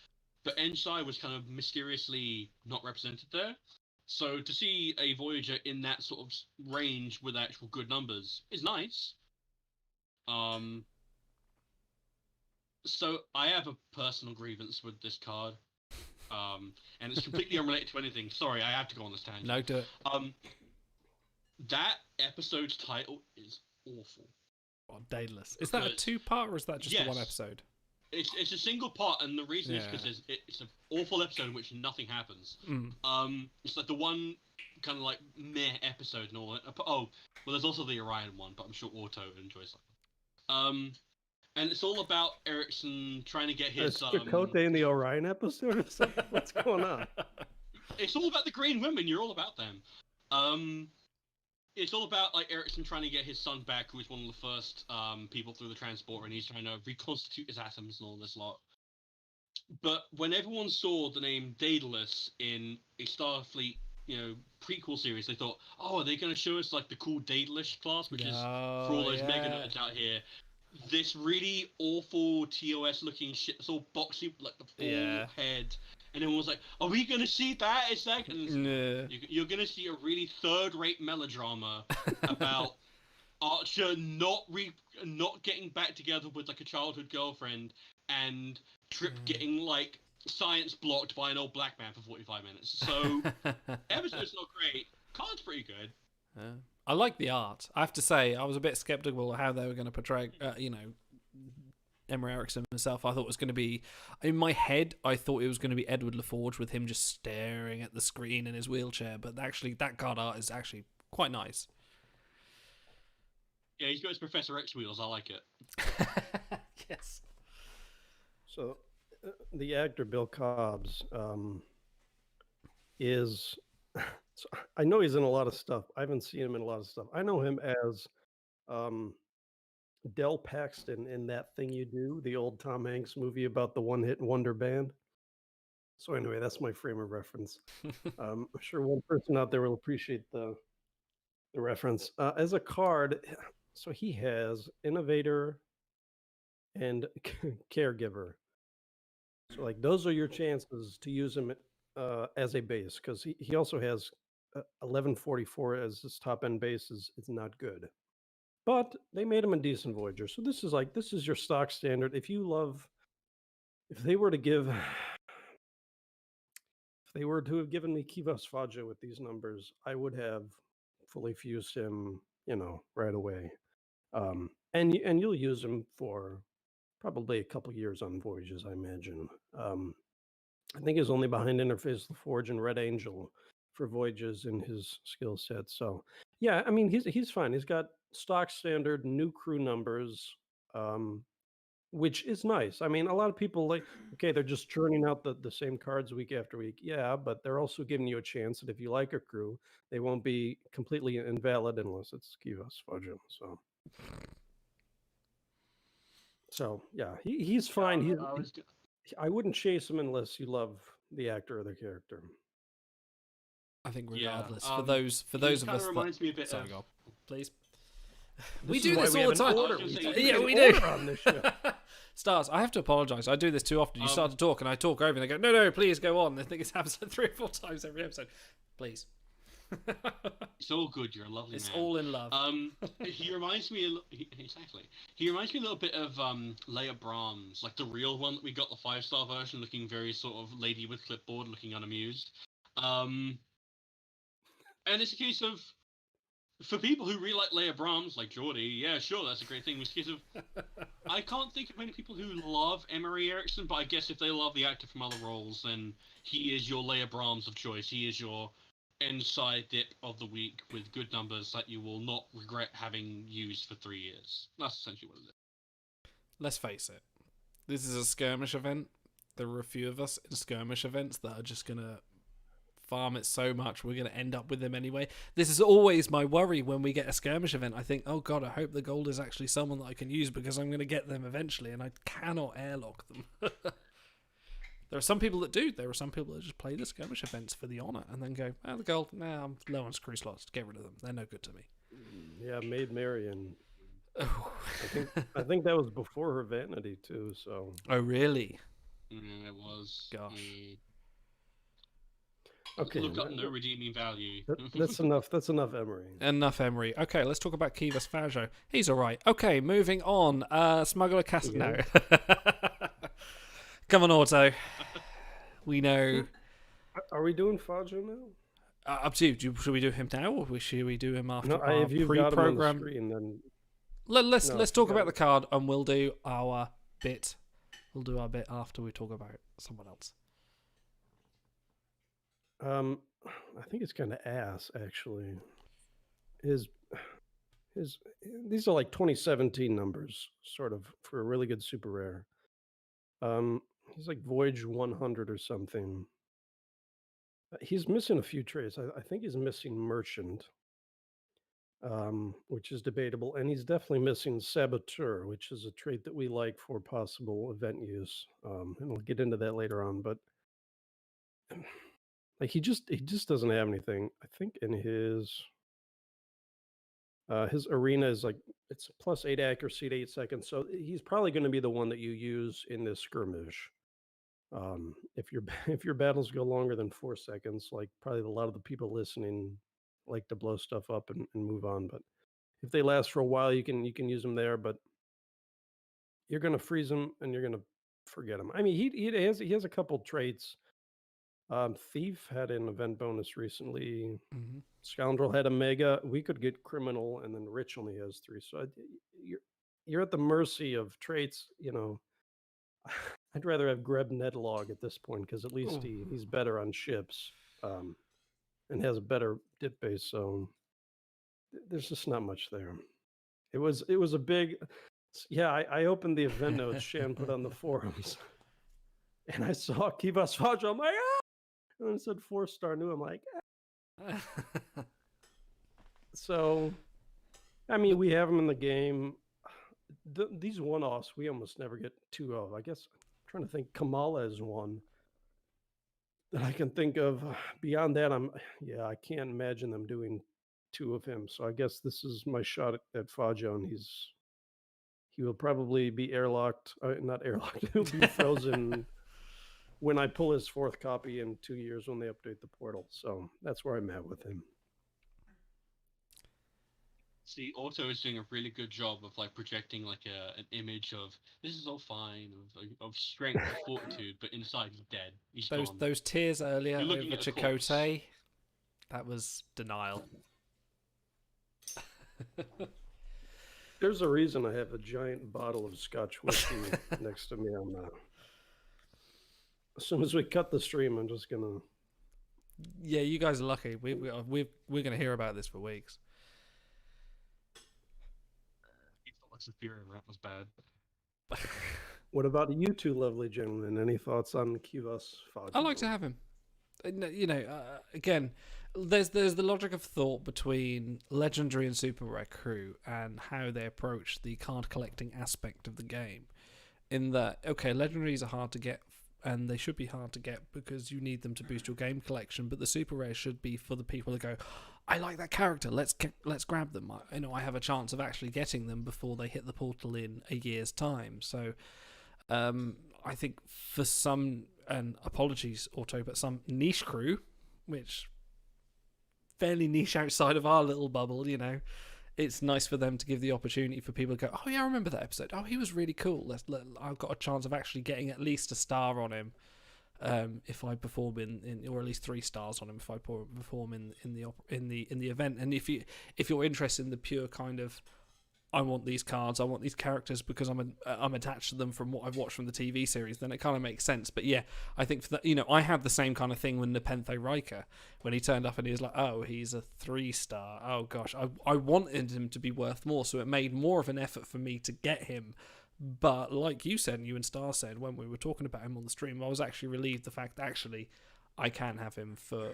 But N-Psi was kind of mysteriously not represented there. So to see a Voyager in that sort of range with actual good numbers is nice. So I have a personal grievance with this card, and it's completely unrelated to anything. Sorry, I have to go on this tangent. No, do it. That episode's title is awful. What, Daedalus? Is that a 2-part or is that just the one episode? It's a single part, and the reason is because it's an awful episode in which nothing happens. It's like the one kind of like meh episode and all that. Oh, well, there's also the Orion one, but I'm sure Auto enjoys that. And it's all about Erickson trying to get his. Chakotay in the Orion episode? What's going on? It's all about the Green Women. You're all about them. It's all about like Erickson trying to get his son back, who was one of the first people through the transporter, and he's trying to reconstitute his atoms and all this lot. But when everyone saw the name Daedalus in a Starfleet, prequel series, they thought, "Oh, are they going to show us like the cool Daedalus class?" Which is for all those mega nerds out here, this really awful TOS looking shit. It's all boxy, like the full head. And everyone was like, "Are we going to see that in seconds?" You're going to see a really third-rate melodrama about Archer not getting back together with like a childhood girlfriend, and Trip getting like science blocked by an old black man for 45 minutes. So episode's not great. Card's pretty good. I like the art. I have to say, I was a bit skeptical of how they were going to portray, Emory Erickson himself. I thought it was going to be, in my head, I thought it was going to be Edward LaForge with him just staring at the screen in his wheelchair. But actually, that card art is actually quite nice. Yeah, he's got his Professor X wheels. I like it. Yes. So, the actor Bill Cobbs is. So I know he's in a lot of stuff. I haven't seen him in a lot of stuff. I know him as Del Paxton in That Thing You Do, the old Tom Hanks movie about the one-hit wonder band. So anyway, that's my frame of reference. I'm sure one person out there will appreciate the reference. As a card, so he has Innovator and Caregiver. So like those are your chances to use him as a base, because he also has 1144 as his top end base is not good. But they made him a decent Voyager. So this is your stock standard. If they were to have given me Kivas Fajo with these numbers, I would have fully fused him, right away. And you'll use him for probably a couple years on voyages, I imagine. I think he's only behind Interface LaForge and Red Angel for voyages in his skill set. So yeah, I mean he's fine. He's got stock standard new crew numbers, which is nice. I mean, a lot of people they're just churning out the same cards week after week. Yeah, but they're also giving you a chance that if you like a crew, they won't be completely invalid unless it's Kivas Fajo. So yeah, he's fine. I wouldn't chase him unless you love the actor or the character. I think regardless, for those of us reminds me a bit sorry, of... Please. We do this all the time. Yeah, we do. On this show. Stars, I have to apologise. I do this too often. You start to talk and I talk over and they go, no, please go on. I think it's happened 3 or 4 times every episode. Please. It's all good. You're a lovely man. It's all in love. He reminds me exactly. He reminds me a little bit of Leia Brahms, like the real one that we got, the 5-star version, looking very sort of lady with clipboard, looking unamused. And it's a case of, for people who really like Leia Brahms, like Geordie, yeah, sure, that's a great thing. It's a case of, I can't think of many people who love Emory Erickson, but I guess if they love the actor from other roles, then he is your Leia Brahms of choice. He is your inside dip of the week with good numbers that you will not regret having used for 3 years. That's essentially what it is. Let's face it, this is a skirmish event. There are a few of us in skirmish events that are just going to farm it so much we're going to end up with them anyway. This is always my worry when we get a skirmish event. I think, oh god, I hope the gold is actually someone that I can use because I'm going to get them eventually and I cannot airlock them. There are some people that do. There are some people that just play the skirmish events for the honour and then go, the gold, I'm low on screw slots. Get rid of them. They're no good to me. Yeah, Maid Marian. I think that was before her vanity too. So. Oh really? It was. Gosh. Okay, look up no redeeming value. That's enough. That's enough, Emory. Enough, Emory. Okay, let's talk about Kivas Fajo. He's all right. Okay, moving on. Smuggler Kasidy. No. Come on, Auto. We know. Are we doing Fajo now? Up to you. Should we do him now, or should we do him after No, our if you've got him on the pre-program? screen, then Let's talk about the card, and we'll do our bit. We'll do our bit after we talk about someone else. I think it's kind of ass, actually. These are like 2017 numbers, sort of, for a really good super rare. He's like Voyage 100 or something. He's missing a few traits. I think he's missing Merchant, which is debatable, and he's definitely missing Saboteur, which is a trait that we like for possible event use. And we'll get into that later on, but like he just doesn't have anything. I think in his arena is like it's +8 accuracy to 8 seconds, so he's probably going to be the one that you use in this skirmish. If your if your battles go longer than 4 seconds, like probably a lot of the people listening like to blow stuff up and move on. But if they last for a while, you can use them there. But you're going to freeze them and you're going to forget them. I mean, he has a couple traits. Thief had an event bonus recently. Mm-hmm. Scoundrel had a mega. We could get Criminal, and then Rich only has 3. So you're at the mercy of traits. You know, I'd rather have Greb Nedlog at this point because at least he's better on ships, and has a better dip base. So there's just not much there. It was a big. Yeah, I opened the event notes Shan put on the forums, and I saw Kivas Fajo. I'm like, ah! And it said 4-star new. I'm like, ah. So, I mean, we have them in the game. These one-offs, we almost never get 2 of. I guess I'm trying to think. Kamala is one that I can think of. Beyond that, I can't imagine them doing 2 of him. So I guess this is my shot at Fajo, and he will probably be airlocked. Not airlocked. He'll be frozen when I pull his 4th copy in 2 years when they update the portal. So that's where I'm at with him. See, Auto is doing a really good job of like projecting like an image of this is all fine, of strength and fortitude, but inside he's dead. He's gone. Those tears earlier over Chakotay, that was denial. There's a reason I have a giant bottle of Scotch whiskey next to me on that. As soon as we cut the stream, I'm just gonna. Yeah, you guys are lucky. We're gonna hear about this for weeks. That was bad. What about you 2 lovely gentlemen? Any thoughts on Kivas Fajo? I like to have him. You know, again, there's the logic of thought between legendary and super rare crew and how they approach the card collecting aspect of the game. In that, okay, legendaries are hard to get, and they should be hard to get because you need them to boost your game collection. But the super rare should be for the people that go, I like that character. Let's grab them. I have a chance of actually getting them before they hit the portal in a year's time. So, I think for some, and apologies, Auto, but some niche crew, which fairly niche outside of our little bubble, you know, it's nice for them to give the opportunity for people to go, oh yeah, I remember that episode. Oh, he was really cool. I've got a chance of actually getting at least a star on him. If I perform in or at least 3 stars on him if I perform in the event. And if you're interested in the pure kind of, I want these cards, I want these characters because I'm attached to them from what I've watched from the TV series, then it kind of makes sense. But yeah, I think for that, you know, I had the same kind of thing with Nepenthe Riker when he turned up and he was like, oh, he's a 3-star. Oh gosh, I wanted him to be worth more, so it made more of an effort for me to get him. But like you said, and you and Star said when we were talking about him on the stream, I was actually relieved the fact that actually I can have him for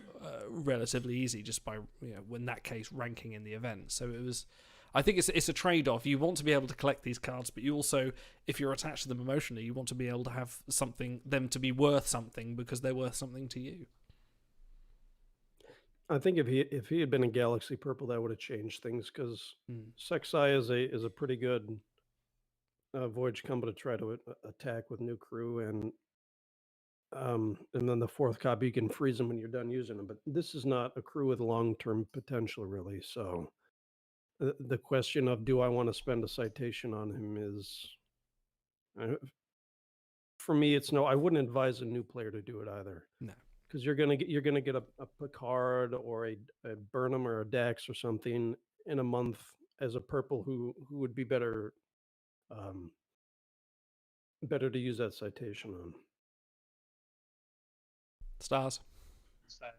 relatively easy just by, you know, in that case, ranking in the event. So it was, I think it's a trade-off. You want to be able to collect these cards, but you also, if you're attached to them emotionally, you want to be able to have them to be worth something because they're worth something to you. I think if he had been in Galaxy Purple, that would have changed things because Sexai is a pretty good Voyage combo to try to attack with new crew, and and then the fourth copy, you can freeze them when you're done using them. But this is not a crew with long-term potential, really. So the question of do I want to spend a citation on him is, for me, it's no. I wouldn't advise a new player to do it either. No. Because you're gonna get a Picard or a Burnham or a Dax or something in a month as a purple who would be better better to use that citation on. Stars. Sad.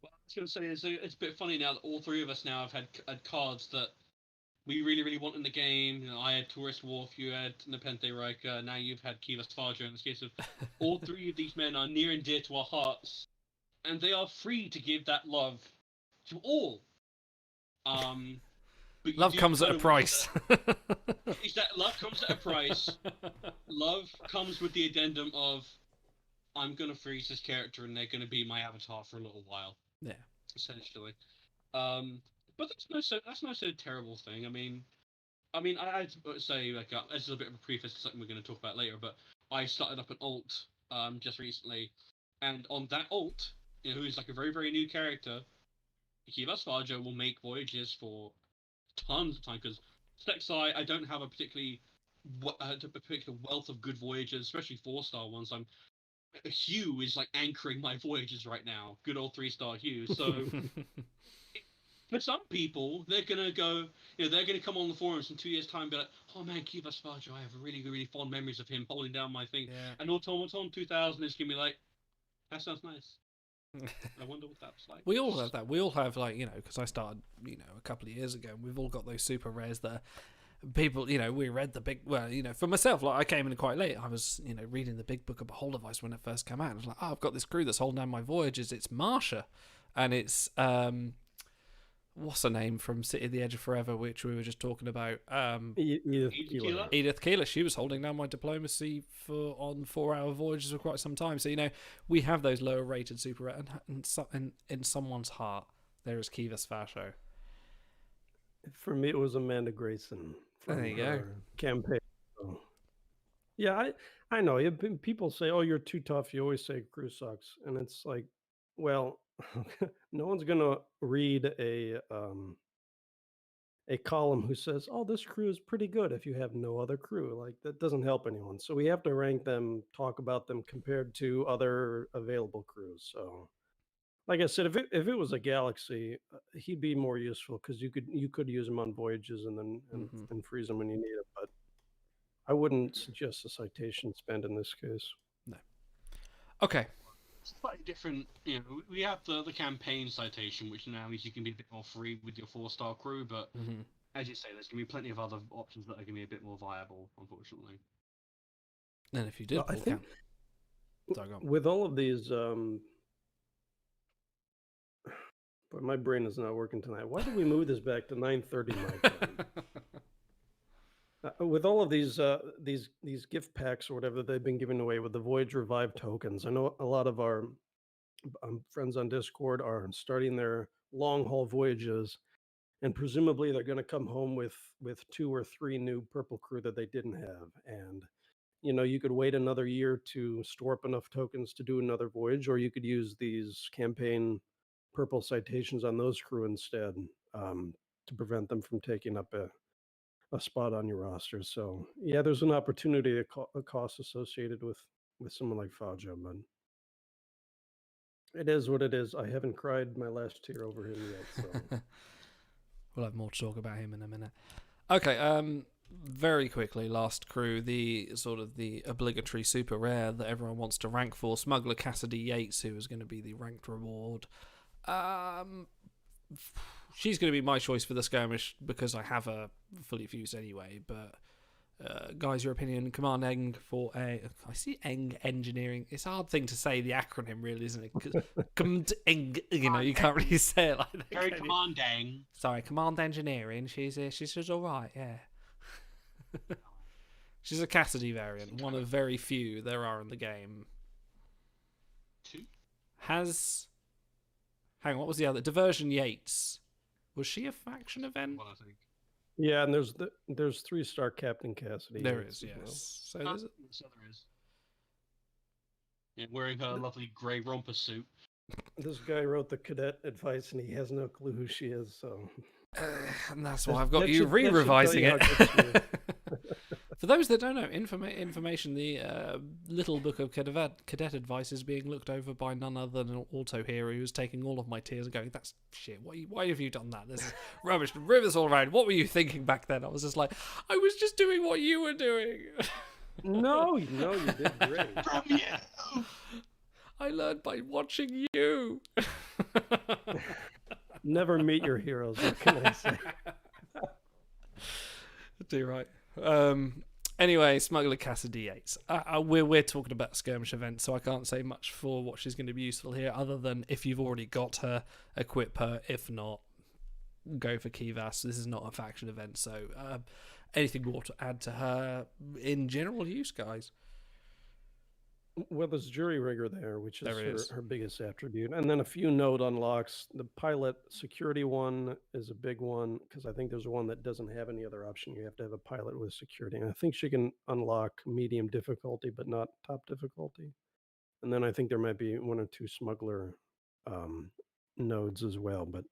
Well, I was going to say it's a bit funny now that all three of us now have had cards that we really, really want in the game. You know, I had Tourist Wharf, you had Nepenthe Riker, now you've had Kivas Fajo. In this case of all three of these men are near and dear to our hearts, and they are free to give that love to all. But love comes at a price. Is that love comes at a price? Love comes with the addendum of, I'm gonna freeze this character and they're gonna be my avatar for a little while. Yeah, essentially. But that's no so terrible thing. I mean, I'd say like this is a bit of a preface to something we're going to talk about later. But I started up an alt just recently, and on that alt, you know, who's like a very very new character, Kivas Fajo will make voyages for tons of time because Stexai, I don't have a particular wealth of good voyages, especially 4-star ones. Hugh is like anchoring my voyages right now. Good old 3-star Hugh. So for some people, they're gonna go, you know, they're gonna come on the forums in 2 years' time and be like, oh man, Kivas Fajo, I have really, really fond memories of him holding down my thing. Yeah. And Automaton 2000 is gonna be like, that sounds nice. I wonder what that's like. We all have that. We all have, like, you know, because I started, you know, a couple of years ago, and we've all got those super rares that people, you know, we read the big, well, you know, for myself, like, I came in quite late. I was, you know, reading the big book of Beholdervice when it first came out. I was like, oh, I've got this crew that's holding down my voyages. It's Marsha. And it's, what's her name from City of the Edge of Forever, which we were just talking about? Edith Keeler. Edith Keeler. She was holding down my diplomacy on 4-hour voyages for quite some time. So, you know, we have those lower rated super, and in someone's heart, there is Kivas Fajo. For me, it was Amanda Grayson. There you go. Campaign. So, yeah, I know. People say, "Oh, you're too tough." You always say crew sucks, and it's like, well, no one's gonna read a column who says, "Oh, this crew is pretty good." If you have no other crew, like that doesn't help anyone. So we have to rank them, talk about them compared to other available crews. So, like I said, if it was a Galaxy, he'd be more useful because you could use him on voyages and then and freeze him when you need it. But I wouldn't suggest a citation spend in this case. No. Okay. Slightly different, you know. We have the campaign citation, which now means you can be a bit more free with your 4-star crew. But as you say, there's going to be plenty of other options that are going to be a bit more viable, unfortunately. And if you did, I think Sorry, go on. with all of these, but my brain is not working tonight. Why did we move this back to 9:30 my time? With all of these gift packs or whatever they've been giving away with the Voyage Revive tokens, I know a lot of our friends on Discord are starting their long haul voyages, and presumably they're going to come home with 2 or 3 new purple crew that they didn't have. And you know, you could wait another year to store up enough tokens to do another voyage, or you could use these campaign purple citations on those crew instead, to prevent them from taking up a spot on your roster. So yeah, there's an opportunity, a cost associated with someone like Fajo, but it is what it is. I haven't cried my last tear over him yet. So. We'll have more to talk about him in a minute. Okay, very quickly, last crew, the sort of the obligatory super rare that everyone wants to rank for, Smuggler Kasidy Yates, who is going to be the ranked reward. She's going to be my choice for the skirmish because I have her fully fused anyway. But guys, your opinion? Command Eng for I see Eng Engineering. It's a hard thing to say the acronym, really, isn't it? Command Eng, you know, you can't really say it like that. Very Command Eng. Sorry, Command Engineering. She's all right, yeah. She's a Kasidy variant, one of very few there are in the game. 2? Hang on, what was the other? Diversion Yates. Was she a faction event? Well, I think. Yeah, and there's 3-star Captain Kasidy. There Yates is, as yes. well. So So there is. wearing her lovely grey romper suit. This guy wrote the cadet advice, and he has no clue who she is. So, and that's why I've got you re-revising it. For those that don't know, information, the little book of cadet advice is being looked over by none other than an auto hero who's taking all of my tears and going, "That's shit. Why have you done that? This is rubbish. Rivers all around. What were you thinking back then?" I was just like, I was just doing what you were doing. No, you did great. From you. I learned by watching you. Never meet your heroes. What can I say? Do right. Anyway, Smuggler Kasidy Yates. We're talking about skirmish events, so I can't say much for what she's going to be useful here, other than if you've already got her, equip her. If not, go for Kivas. This is not a faction event, so anything more to add to her in general use, guys? Well, there's jury rigger there, which is her biggest attribute. And then a few node unlocks. The pilot security one is a big one, because I think there's one that doesn't have any other option. You have to have a pilot with security. And I think she can unlock medium difficulty, but not top difficulty. And then I think there might be one or two smuggler nodes as well. But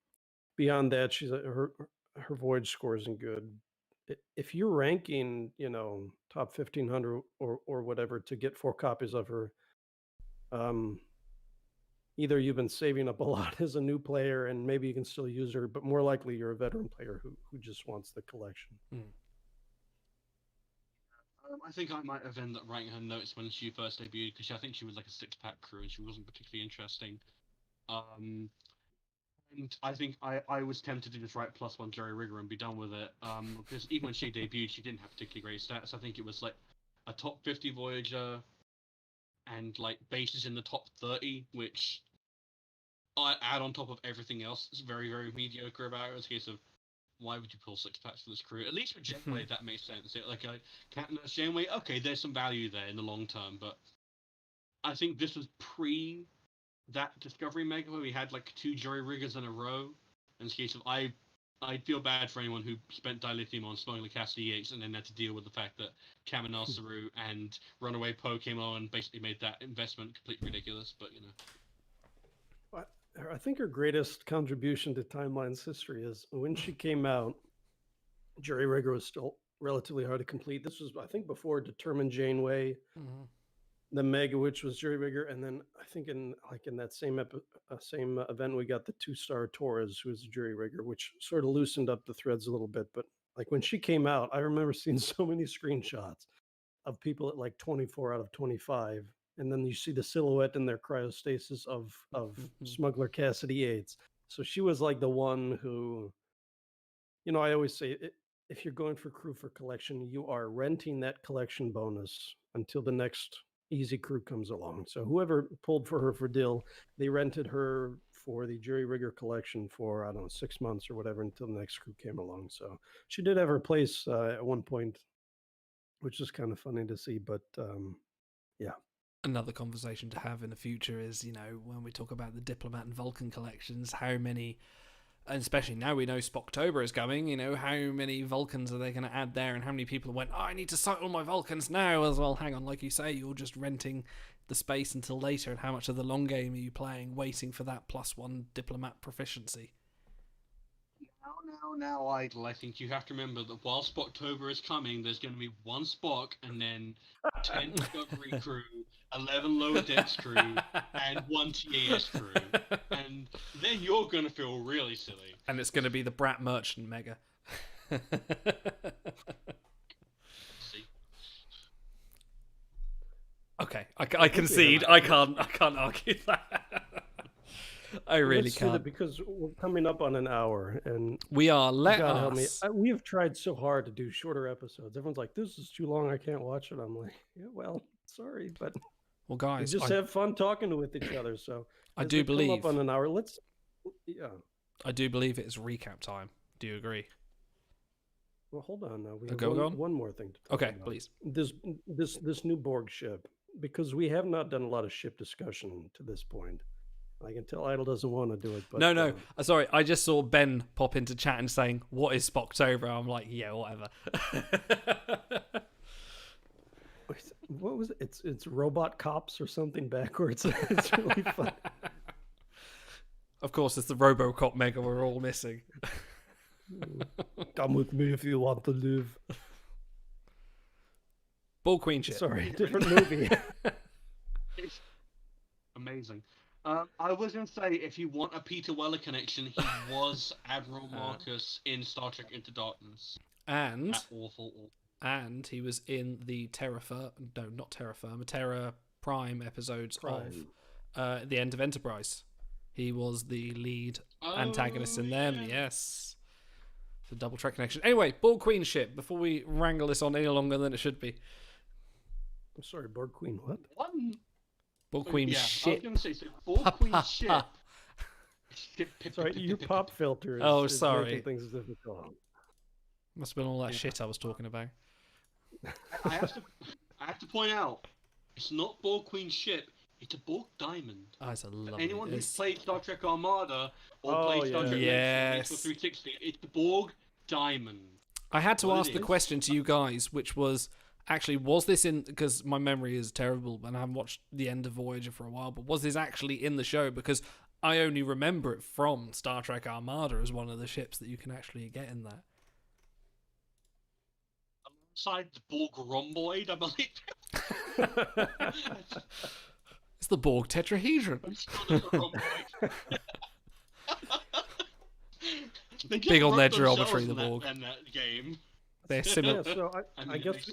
beyond that, her voyage score isn't good. If you're ranking, top 1500 or whatever to get 4 copies of her, either you've been saving up a lot as a new player and maybe you can still use her, but more likely you're a veteran player who just wants the collection. I think I might have ended up writing her notes when she first debuted, because I think she was like a 6-pack crew and she wasn't particularly interesting. And I think I was tempted to just write +1 jury rigger and be done with it. Because even when she debuted, she didn't have particularly great stats. I think it was like a top 50 Voyager and like bases in the top 30, which I add on top of everything else. It's very, very mediocre about it. It's a case of, why would you pull 6-packs for this crew? At least for Janeway, that makes sense. Like Captain Nurse Janeway, okay, there's some value there in the long term, but I think this was pre that Discovery Mega where we had like 2 jury riggers in a row. In this case of, I feel bad for anyone who spent dilithium on Smuggler Kasidy Yates and then had to deal with the fact that Kaminal Saru and Runaway Poe came on and basically made that investment completely ridiculous. But I think her greatest contribution to Timeline's history is when she came out, jury rigger was still relatively hard to complete. This was, I think, before Determined Janeway. The Mega, which was jury rigger, and then I think in that same event we got the 2-star Torres, who was a jury rigger, which sort of loosened up the threads a little bit. But like when she came out, I remember seeing so many screenshots of people at like 24 out of 25, and then you see the silhouette in their cryostasis of Smuggler Kasidy Yates. So she was like the one who, I always say, if you're going for crew for collection, you are renting that collection bonus until the next easy crew comes along. So whoever pulled for her for Dill, they rented her for the jury rigger collection for, I don't know, 6 months or whatever until the next crew came along. So she did have her place at one point, which is kind of funny to see. But yeah. Another conversation to have in the future is, when we talk about the Diplomat and Vulcan collections, how many, and especially now we know Spocktober is coming, how many Vulcans are they going to add there, and how many people went, I need to cite all my Vulcans now as well. Hang on, like you say, you're just renting the space until later, and how much of the long game are you playing, waiting for that +1 Diplomat proficiency? Now, Idle, I think you have to remember that while Spocktober is coming, there's going to be 1 Spock, and then 10 Discovery crew, 11 Lower Decks crew, and 1 TAS crew. And then you're going to feel really silly. And it's going to be the Brat Merchant Mega. See? Okay, I concede. I can't argue that. I really can't. Because we're coming up on an hour, and we are. Help me. We have tried so hard to do shorter episodes. Everyone's like, "This is too long. I can't watch it." I'm like, "Yeah, well, sorry, but well, guys, we just have fun talking with each other." So I do believe come up on an hour. I do believe it's recap time. Do you agree? Well, hold on now. We have one more thing to talk about. Please. This new Borg ship, because we have not done a lot of ship discussion to this point. I can tell Idle doesn't want to do it. But, no. Sorry, I just saw Ben pop into chat and saying, "What is Spocktober?" I'm like, yeah, whatever. what was it? It's Robot Cops or something backwards. It's really fun. Of course, it's the RoboCop mega we're all missing. Come with me if you want to live. Borg Queen ship. Sorry, different movie. It's amazing. I was going to say, if you want a Peter Weller connection, he was Admiral Marcus in Star Trek Into Darkness. And That awful. And he was in the Terra Prime episodes of The End of Enterprise. He was the lead antagonist in them, yes. It's a double track connection. Anyway, Borg Queen ship, before we wrangle this on any longer than it should be. I'm sorry, Borg Queen, what? Borg Queen ship. I was going to say, Borg Queen ship. Sorry, your pop filter is sorry. making things difficult. Must have been all that shit I was talking about. I have to point out, it's not Borg Queen ship, it's a Borg diamond. Oh, it's a lovely... Anyone who's played Star Trek Armada or played Star Trek yes. for 360, it's the Borg diamond. I had to ask the question to you guys, which was, actually, was this in... Because my memory is terrible, and I haven't watched the end of Voyager for a while, but was this actually in the show? Because I only remember it from Star Trek Armada as one of the ships that you can actually get in there. Alongside the Borg rhomboid, I believe. It's the Borg tetrahedron. Big on their geometry, the Borg. In that game. They're similar. Yeah, so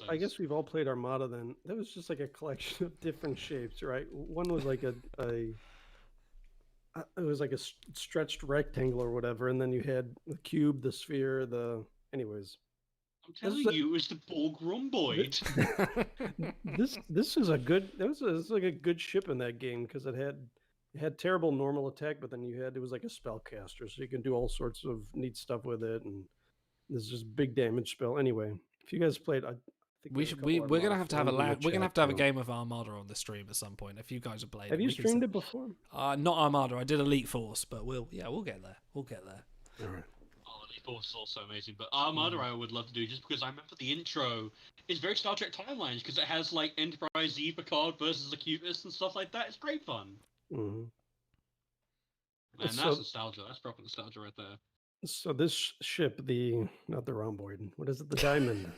I guess we've all played Armada then. That was just like a collection of different shapes, right? One was like it was like a stretched rectangle or whatever, and then you had the cube, the sphere, anyways. I'm telling you, it was the Borg rhomboid. This is a good. It was like a good ship in that game because it had terrible normal attack, but then it was like a spellcaster, so you can do all sorts of neat stuff with it, and this is just big damage spell. Anyway, if you guys played, I think we're gonna have to have a game of Armada on the stream at some point. If you guys have played, have you streamed it before? Not Armada. I did Elite Force, but we'll get there. We'll get there. All right. Elite Force is also amazing, but Armada I would love to do just because I remember the intro is very Star Trek Timelines because it has like Enterprise Z, Picard versus the Cubist and stuff like that. It's great fun. Mm-hmm. Man, that's nostalgia. That's proper nostalgia right there. So this ship, not the rhomboid, what is it? The Diamond,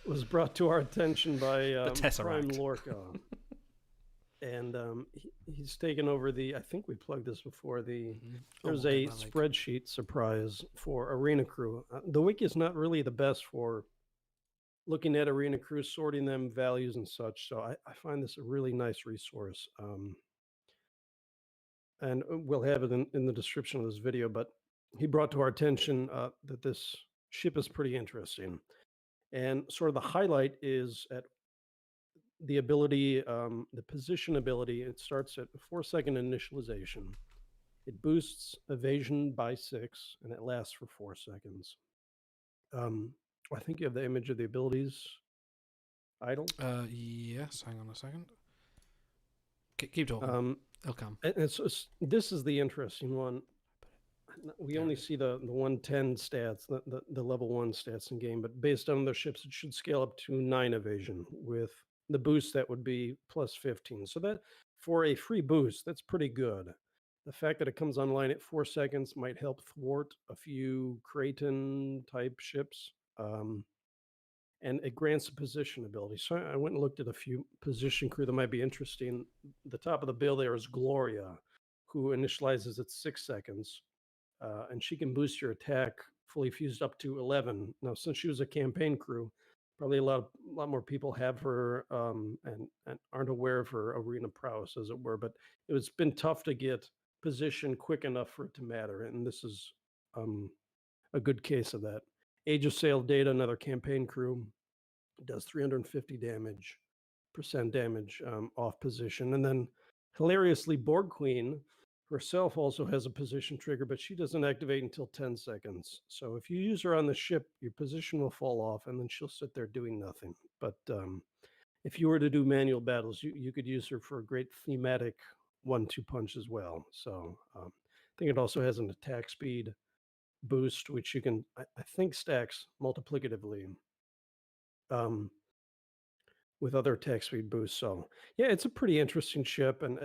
was brought to our attention by the Tesseract. Prime Lorca, and he's taken over I think we plugged this before. There's a spreadsheet surprise for Arena Crew. The wiki is not really the best for looking at Arena Crew, sorting them, values and such. So I find this a really nice resource. And we'll have it in the description of this video, but he brought to our attention that this ship is pretty interesting. And sort of the highlight is at the ability, the position ability. It starts at 4-second initialization. It boosts evasion by 6, and it lasts for 4 seconds. I think you have the image of the abilities, Idle? Yes, hang on a second. Keep talking. It'll come. This is the interesting one. We only see the 110 stats, the level 1 stats in game, but based on their ships, it should scale up to 9 evasion. With the boost, that would be plus 15. So that, for a free boost, that's pretty good. The fact that it comes online at 4 seconds might help thwart a few Creighton-type ships. And it grants a position ability. So I went and looked at a few position crew that might be interesting. The top of the bill there is Gloria, who initializes at 6 seconds. And she can boost your attack fully fused up to 11. Now, since she was a campaign crew, probably a lot more people have her and aren't aware of her arena prowess, as it were. But it's been tough to get position quick enough for it to matter, and this is a good case of that. Age of Sail Data, another campaign crew, does 350 percent damage off position, and then hilariously, Borg Queen herself also has a position trigger, but she doesn't activate until 10 seconds. So if you use her on the ship, your position will fall off, and then she'll sit there doing nothing. But if you were to do manual battles, you could use her for a great thematic 1-2 punch as well. So I think it also has an attack speed boost, which you can, I think, stacks multiplicatively. with other attack speed boosts. So yeah, it's a pretty interesting ship, and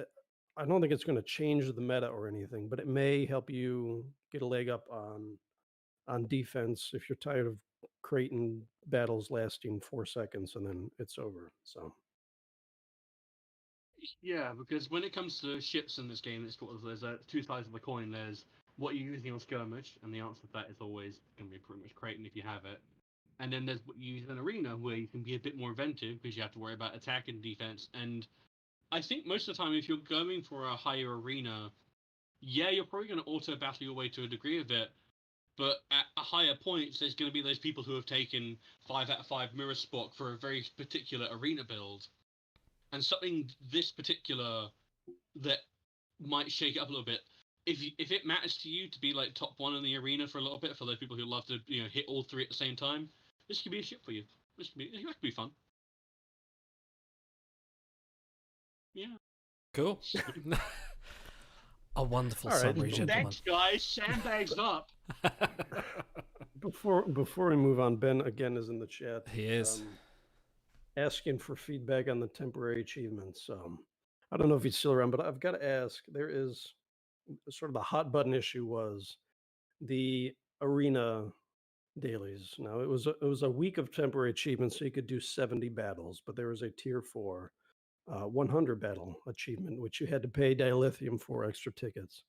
I don't think it's going to change the meta or anything, but it may help you get a leg up on defense if you're tired of Creighton battles lasting 4 seconds and then it's over. So Yeah, because when it comes to ships in this game, it's sort of there's two sides of the coin. There's what you're using on skirmish, and the answer to that is always going to be pretty much Creighton if you have it. And then there's what you use in arena, where you can be a bit more inventive because you have to worry about attack and defense. And I think most of the time, if you're going for a higher arena, yeah, you're probably going to auto battle your way to a degree of it. But at higher points, there's going to be those people who have taken 5 out of 5 mirror Spock for a very particular arena build. And something this particular that might shake it up a little bit. If it matters to you to be like top 1 in the arena for a little bit, for those people who love to hit all 3 at the same time, this could be a ship for you. This could be fun. Yeah. Cool. A wonderful All right. summary, gentlemen. Thanks, guys. Sandbags up. before we move on, Ben again is in the chat. He is. Asking for feedback on the temporary achievements. I don't know if he's still around, but I've got to ask. There is sort of the hot button issue was the arena dailies. Now it was a week of temporary achievements, so you could do 70 battles, but there was a tier 4 100 battle achievement, which you had to pay dilithium for extra tickets,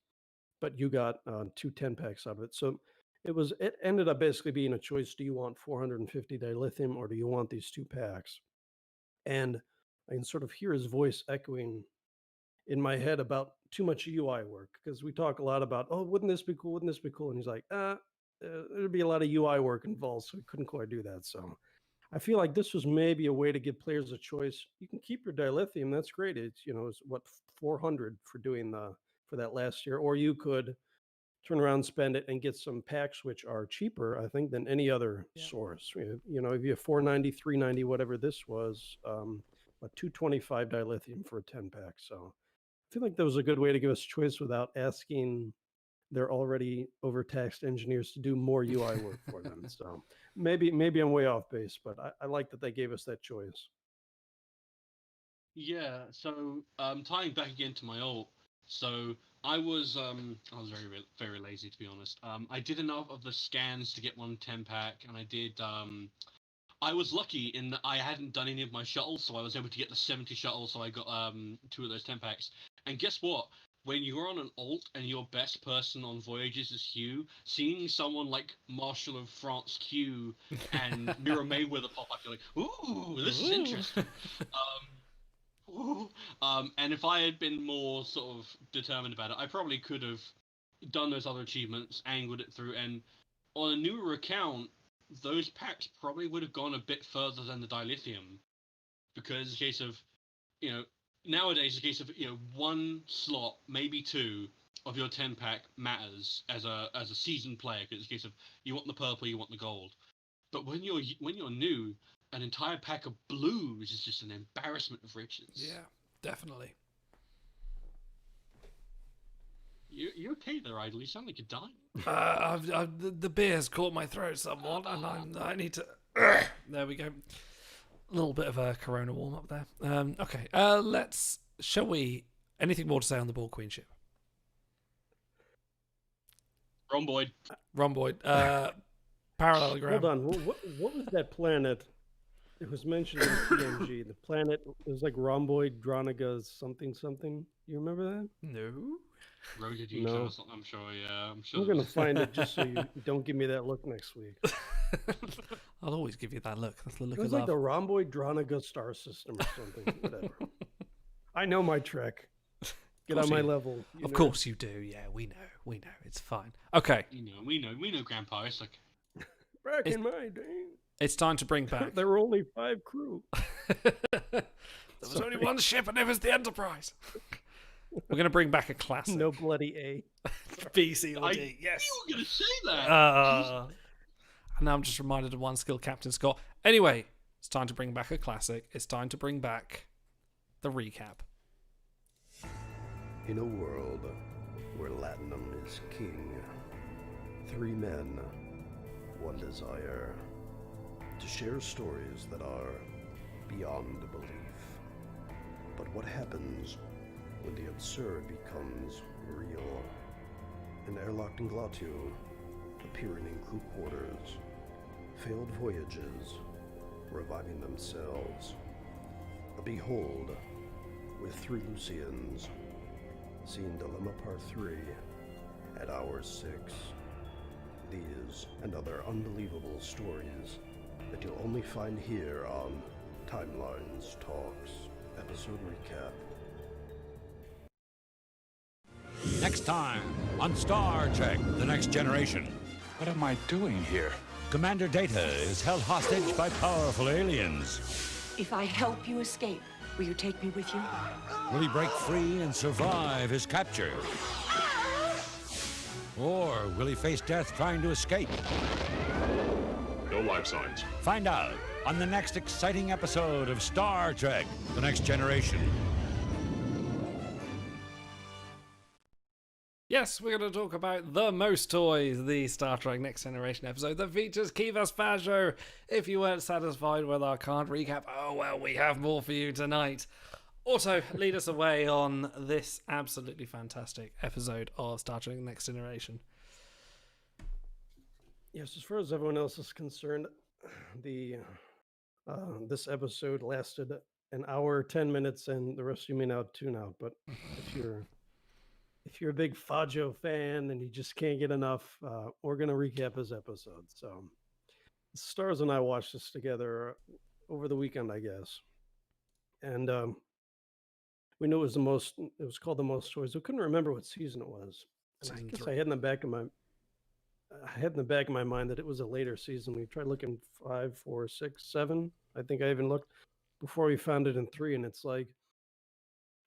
but you got 2 10-packs out of it. So it ended up basically being a choice. Do you want 450 dilithium or do you want these 2 packs? And I can sort of hear his voice echoing in my head about too much UI work, because we talk a lot about, oh, wouldn't this be cool? Wouldn't this be cool? And he's like, there'd be a lot of UI work involved, so we couldn't quite do that. So I feel like this was maybe a way to give players a choice. You can keep your dilithium, that's great. It's it's what 400 for doing for that last year, or you could turn around, spend it, and get some packs which are cheaper, I think, than any other source. If you have 490, 390, whatever this was, 225 dilithium for a 10-pack. So I feel like that was a good way to give us choice without asking their already overtaxed engineers to do more UI work for them. So maybe I'm way off base, but I like that they gave us that choice. Yeah, so tying back again to my ult, so I was very very lazy, to be honest. I did enough of the scans to get 1 10-pack, and I did. I was lucky in that I hadn't done any of my shuttles, so I was able to get the 70 shuttles. So I got 2 of those 10-packs. And guess what? When you're on an ult and your best person on voyages is Hugh, seeing someone like Marshal of France Q and Mira Mayweather pop up, you're like, ooh, this is interesting. And if I had been more sort of determined about it, I probably could have done those other achievements, angled it through, and on a newer account, those packs probably would have gone a bit further than the dilithium, because in case of, nowadays, in case of 1 slot, maybe 2 of your 10-pack matters as a seasoned player, because it's a case of you want the purple, you want the gold. But when you're new, an entire pack of blues is just an embarrassment of riches. Yeah, definitely. You okay there, Idle? You sound like you're dying. The beer's caught my throat somewhat, and I need to. There we go. A little bit of a Corona warm up there. Okay, shall we? Anything more to say on the Borg Queen ship? Rhomboid. Parallelogram. Hold on. What was that planet? It was mentioned in PNG. The planet, it was like Rhomboid Droniga something. You remember that? No. No. I'm sure, yeah. I'm sure. I'm going to find it just so you don't give me that look next week. I'll always give you that look. That's the look It was of like love. the Rhomboid Droniga star system or something. Whatever. I know my trek. Get on my level. Of course you do. Yeah, we know. It's fine. Okay. We know, Grandpa. It's like... Back in my day. It's time to bring back. There were only 5 crew. There was only 1 ship, and it was the Enterprise. We're going to bring back a classic. No bloody A. B, C, or D. Yes. You were going to say that. And now I'm just reminded of one skill, Captain Scott. Anyway, it's time to bring back a classic. It's time to bring back the recap. In a world where Latinum is king, 3 men, 1 desire. To share stories that are beyond belief. But what happens when the absurd becomes real? An airlocked Inglatu, appearing in crew quarters, failed voyages, reviving themselves. A behold, with 3 Lucians, seeing Dilemma Part 3 at hour 6. These and other unbelievable stories that you'll only find here on Timelines Talks Episode Recap. Next time on Star Trek: The Next Generation. What am I doing here? Commander Data is held hostage by powerful aliens. If I help you escape, will you take me with you? Will he break free and survive his capture? Or will he face death trying to escape? No life signs. Find out on the next exciting episode of Star Trek: The Next Generation. Yes, we're going to talk about The Most Toys, the Star Trek Next Generation episode that features Kivas Fajo. If you weren't satisfied with our card recap, oh well, we have more for you tonight. Also, lead us away on this absolutely fantastic episode of Star Trek Next Generation. Yes, as far as everyone else is concerned, this episode lasted an hour, 10 minutes, and the rest of you may now tune out. But if you're a big Fajo fan and you just can't get enough, we're going to recap his episode. So, Stars and I watched this together over the weekend, I guess. And we knew it was called The Most Toys. We couldn't remember what season it was. And I guess I had in the back of my mind that it was a later season. We tried looking 5, 4, 6, 7. I think I even looked before we found it in 3, and it's like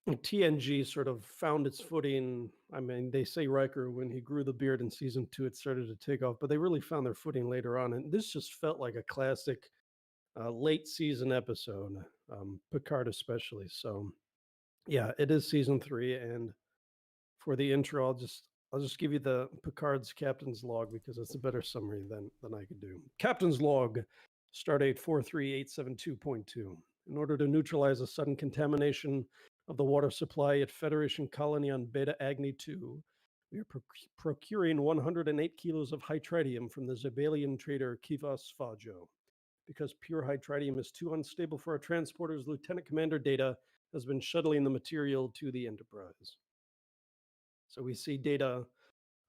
TNG sort of found its footing. I mean, they say Riker, when he grew the beard in season 2, it started to take off, but they really found their footing later on. And this just felt like a classic late season episode, Picard especially. So yeah, it is season 3. And for the intro, I'll just give you the Picard's captain's log because it's a better summary than I could do. Captain's log, stardate 43872.2. In order to neutralize a sudden contamination of the water supply at Federation colony on Beta Agni 2, we are procuring 108 kilos of hytritium from the Zebalian trader Kivas Fajo. Because pure hytritium is too unstable for our transporters, Lieutenant Commander Data has been shuttling the material to the Enterprise. So we see Data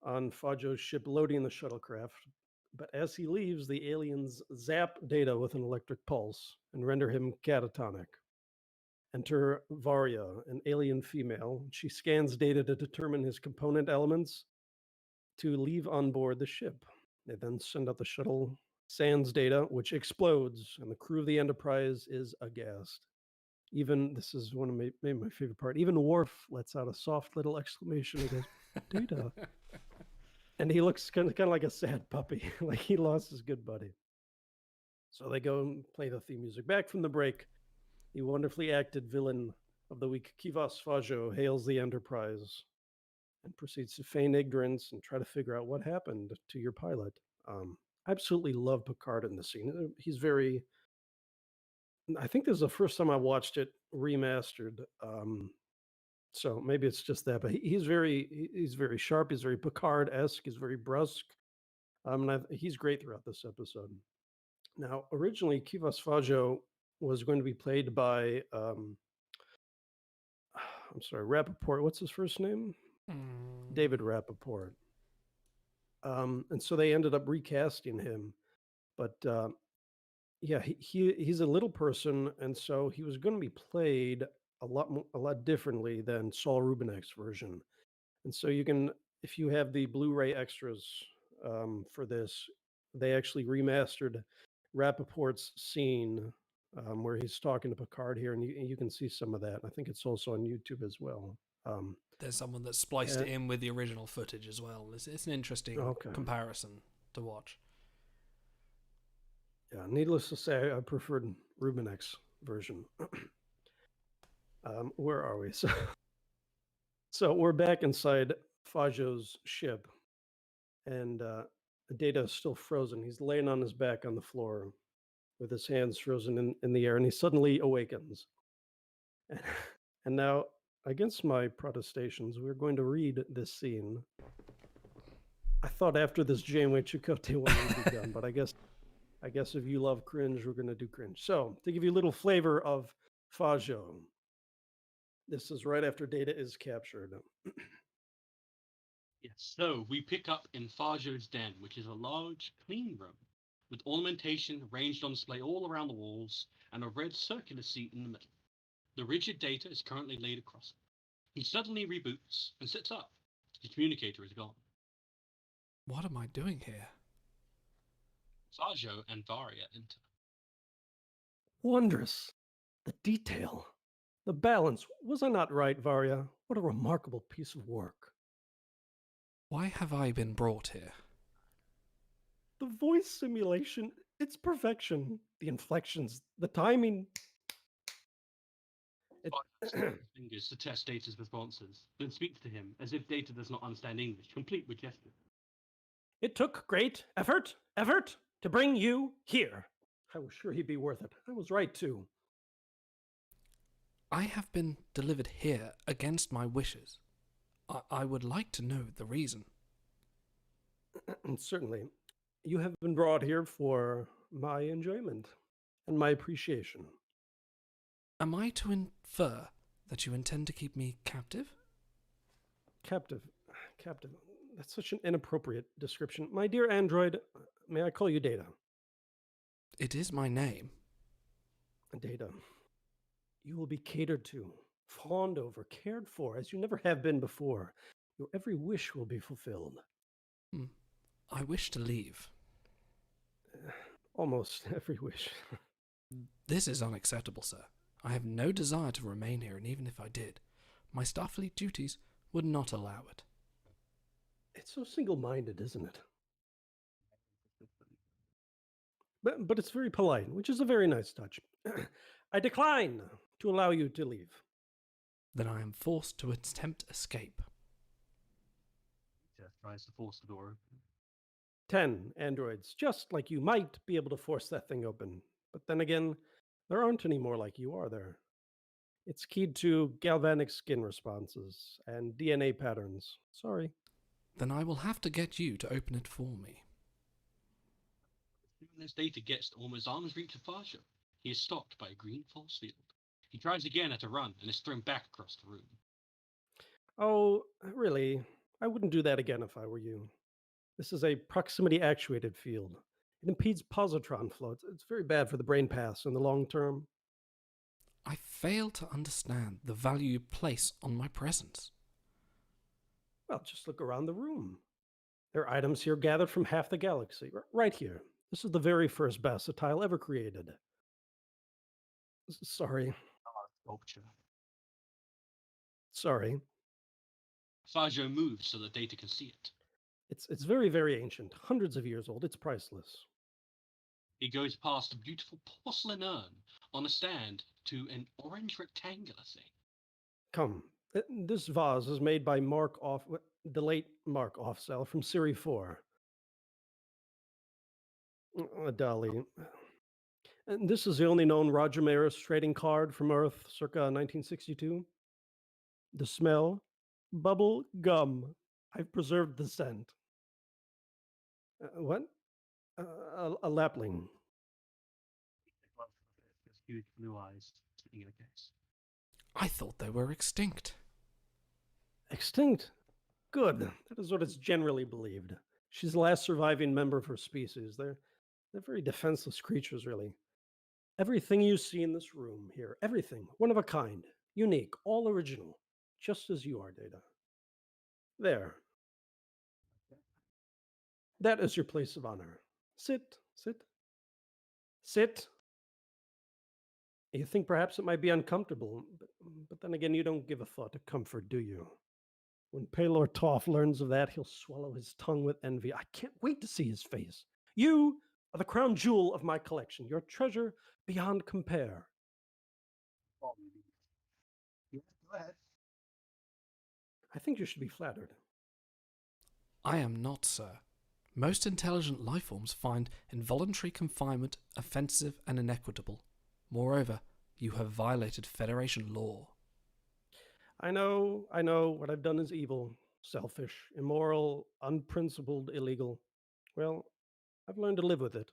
on Fajo's ship loading the shuttlecraft, but as he leaves, the aliens zap Data with an electric pulse and render him catatonic. Enter Varia, an alien female. She scans Data to determine his component elements to leave on board the ship. They then send out the shuttle, sans Data, which explodes, and the crew of the Enterprise is aghast. Even, this is one of maybe my favorite part, even Worf lets out a soft little exclamation. He goes, Data. And he looks kind of like a sad puppy, like he lost his good buddy. So they go and play the theme music. Back from the break, the wonderfully acted villain of the week, Kivas Fajo, hails the Enterprise and proceeds to feign ignorance and try to figure out what happened to your pilot. I absolutely love Picard in the scene. He's very... I think this is the first time I watched it remastered. So maybe it's just that, but he's very sharp. He's very Picard-esque. He's very brusque. And he's great throughout this episode. Now, originally, Kivas Fajo was going to be played by, Rappaport. What's his first name? David Rappaport. And so they ended up recasting him. But yeah, he's a little person, and so he was going to be played a lot differently than Saul Rubinek's version. And so you can, if you have the Blu-ray extras for this, they actually remastered Rappaport's scene where he's talking to Picard here, and you can see some of that. I think it's also on YouTube as well. There's someone that spliced it in with the original footage as well. It's an interesting comparison to watch. Yeah, needless to say, I preferred Rubinek's version. Where are we? So we're back inside Fajo's ship, and Data is still frozen. He's laying on his back on the floor, with his hands frozen in the air, and he suddenly awakens. And now, against my protestations, we're going to read this scene. I thought after this Janeway Chakotay one would be done, but I guess if you love cringe, we're going to do cringe. So, to give you a little flavor of Fajo, this is right after Data is captured. Yes, so we pick up in Fajo's den, which is a large, clean room, with ornamentation arranged on display all around the walls, and a red circular seat in the middle. The rigid Data is currently laid across it. He suddenly reboots and sits up. His communicator is gone. What am I doing here? Fajo and Varia enter. Wondrous. The detail. The balance. Was I not right, Varia? What a remarkable piece of work. Why have I been brought here? The voice simulation, it's perfection. The inflections, the timing. Fingers to test Data's responses, then speaks to him as if Data does not understand English, complete with gesture. It took great effort to bring you here. I was sure he'd be worth it. I was right, too. I have been delivered here against my wishes. I would like to know the reason. Certainly. You have been brought here for my enjoyment and my appreciation. Am I to infer that you intend to keep me captive? Captive. That's such an inappropriate description. My dear android, may I call you Data? It is my name. Data. You will be catered to, fawned over, cared for, as you never have been before. Your every wish will be fulfilled. I wish to leave. Almost every wish. This is unacceptable, sir. I have no desire to remain here, and even if I did, my Starfleet duties would not allow it. It's so single-minded, isn't it? But it's very polite, which is a very nice touch. I decline to allow you to leave. Then I am forced to attempt escape. Data tries to force the door open. 10 androids, just like you, might be able to force that thing open. But then again, there aren't any more like you, are there? It's keyed to galvanic skin responses and DNA patterns. Sorry. Then I will have to get you to open it for me. As soon as Data gets to almost arm's reach of Fajo, he is stopped by a green force field. He tries again at a run and is thrown back across the room. Oh, really? I wouldn't do that again if I were you. This is a proximity-actuated field. It impedes positron flow. It's very bad for the brain paths in the long term. I fail to understand the value you place on my presence. Well, just look around the room. There are items here gathered from half the galaxy. Right here. This is the very first Bassatile ever created. Sorry. Sculpture. Sorry. Fajo moves so that Data can see it. It's very, very ancient. Hundreds of years old. It's priceless. He goes past a beautiful porcelain urn on a stand to an orange rectangular thing. Come. This vase is made by the late Mark Offsell from Siri 4. Dolly. And this is the only known Roger Maris trading card from Earth circa 1962. The smell? Bubble gum. I've preserved the scent. What? A lapling. His huge blue eyes sitting in a case. I thought they were extinct. Extinct? Good. That is what is generally believed. She's the last surviving member of her species. They're very defenseless creatures, really. Everything you see in this room here, everything, one of a kind, unique, all original, just as you are, Data. There. That is your place of honor. Sit. You think perhaps it might be uncomfortable, but then again, you don't give a thought to comfort, do you? When Paylor Toff learns of that, he'll swallow his tongue with envy. I can't wait to see his face. You are the crown jewel of my collection, your treasure beyond compare. Yeah, go ahead. I think you should be flattered. I am not, sir. Most intelligent life forms find involuntary confinement offensive and inequitable. Moreover, you have violated Federation law. I know, what I've done is evil, selfish, immoral, unprincipled, illegal. Well, I've learned to live with it.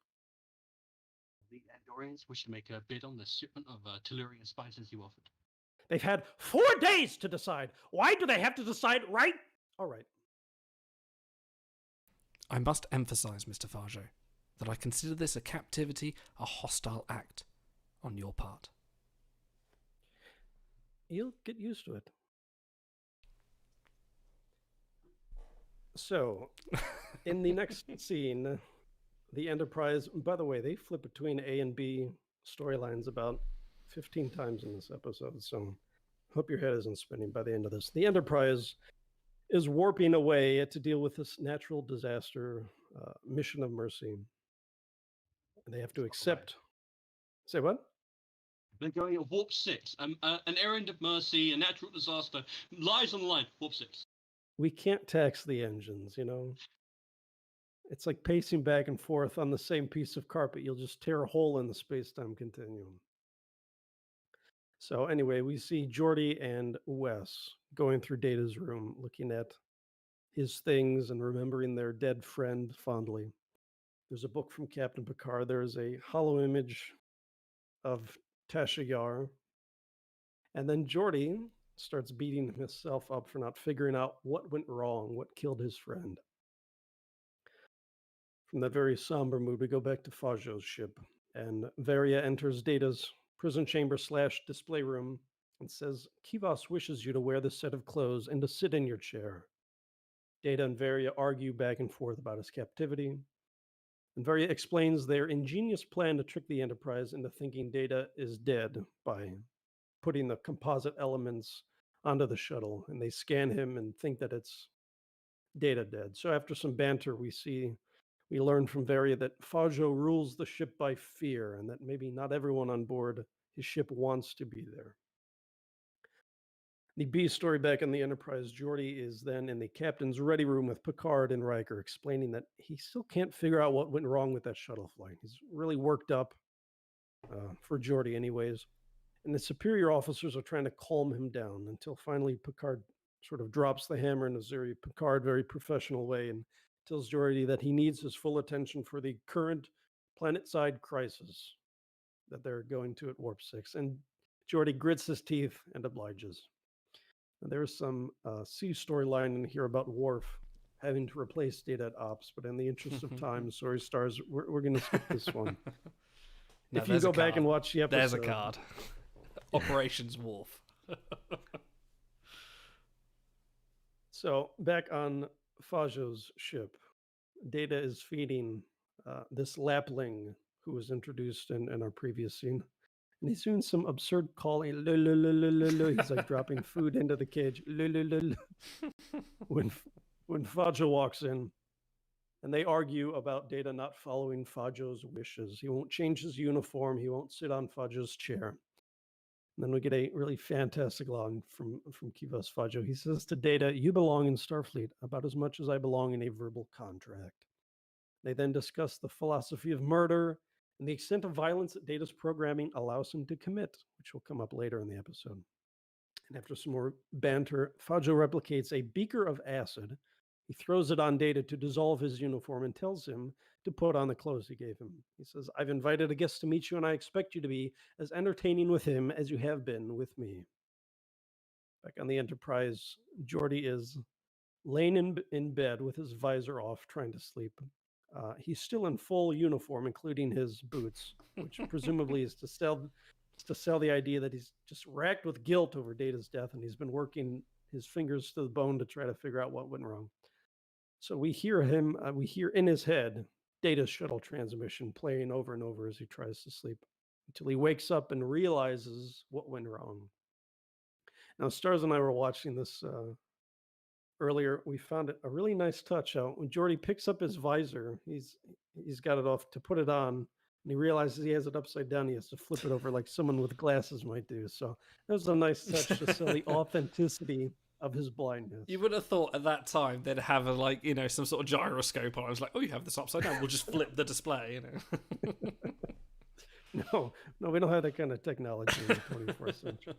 The Andorians wish to make a bid on the shipment of Tellurian spices you offered. They've had 4 days to decide. Why do they have to decide right? All right. I must emphasize, Mr. Fajo, that I consider this a captivity, a hostile act on your part. You'll get used to it. So, in the next scene, the Enterprise, by the way, they flip between A and B storylines about 15 times in this episode, so hope your head isn't spinning by the end of this. The Enterprise is warping away to deal with this natural disaster, mission of mercy. And they have to accept... Say what? They're going at warp 6. An errand of mercy, a natural disaster, lies on the line. Warp 6. We can't tax the engines, you know? It's like pacing back and forth on the same piece of carpet. You'll just tear a hole in the space-time continuum. So anyway, we see Geordi and Wes going through Data's room, looking at his things and remembering their dead friend fondly. There's a book from Captain Picard. There's a hollow image of Tasha Yar. And then Geordi starts beating himself up for not figuring out what went wrong, what killed his friend. From that very somber mood, we go back to Fajo's ship, and Varia enters Data's prison chamber / display room and says, Kivas wishes you to wear this set of clothes and to sit in your chair. Data and Varia argue back and forth about his captivity, and Varia explains their ingenious plan to trick the Enterprise into thinking Data is dead by putting the composite elements onto the shuttle, and they scan him and think that it's Data dead. So after some banter, we learn from Varia that Fajo rules the ship by fear, and that maybe not everyone on board his ship wants to be there. The B story back on the Enterprise, Geordi is then in the captain's ready room with Picard and Riker, explaining that he still can't figure out what went wrong with that shuttle flight. He's really worked up, for Geordi anyways. And the superior officers are trying to calm him down until finally Picard sort of drops the hammer in a very Picard, very professional way and tells Geordi that he needs his full attention for the current planet-side crisis that they're going to at Warp 6. And Geordi grits his teeth and obliges. And there's some C storyline in here about Worf having to replace Data at Ops, but in the interest of time, sorry, Stars, we're going to skip this one. No, if you go back and watch the episode... There's a card. Operations Worf. So, back on Fajo's ship, Data is feeding this lapling who was introduced in our previous scene. And he's doing some absurd calling. He's like dropping food into the cage. When Fajo walks in, and they argue about Data not following Fajo's wishes. He won't change his uniform. He won't sit on Fajo's chair. And then we get a really fantastic line from Kivas Fajo. He says to Data, "You belong in Starfleet about as much as I belong in a verbal contract." They then discuss the philosophy of murder and the extent of violence that Data's programming allows him to commit, which will come up later in the episode. And after some more banter, Fajo replicates a beaker of acid. He throws it on Data to dissolve his uniform and tells him to put on the clothes he gave him. He says, "I've invited a guest to meet you, and I expect you to be as entertaining with him as you have been with me." Back on the Enterprise, Geordi is laying in bed with his visor off, trying to sleep. He's still in full uniform, including his boots, which presumably is to sell the idea that he's just racked with guilt over Data's death, and he's been working his fingers to the bone to try to figure out what went wrong. So we hear in his head Data's shuttle transmission playing over and over as he tries to sleep until he wakes up and realizes what went wrong. Now, Stars and I were watching this earlier. We found it a really nice touch. When Geordi picks up his visor, he's got it off to put it on, and he realizes he has it upside down. He has to flip it over like someone with glasses might do. So that was a nice touch to sell the authenticity of his blindness. You would have thought at that time they'd have some sort of gyroscope on. I was like, oh, you have this upside down. We'll just flip the display, No, we don't have that kind of technology in the 24th century.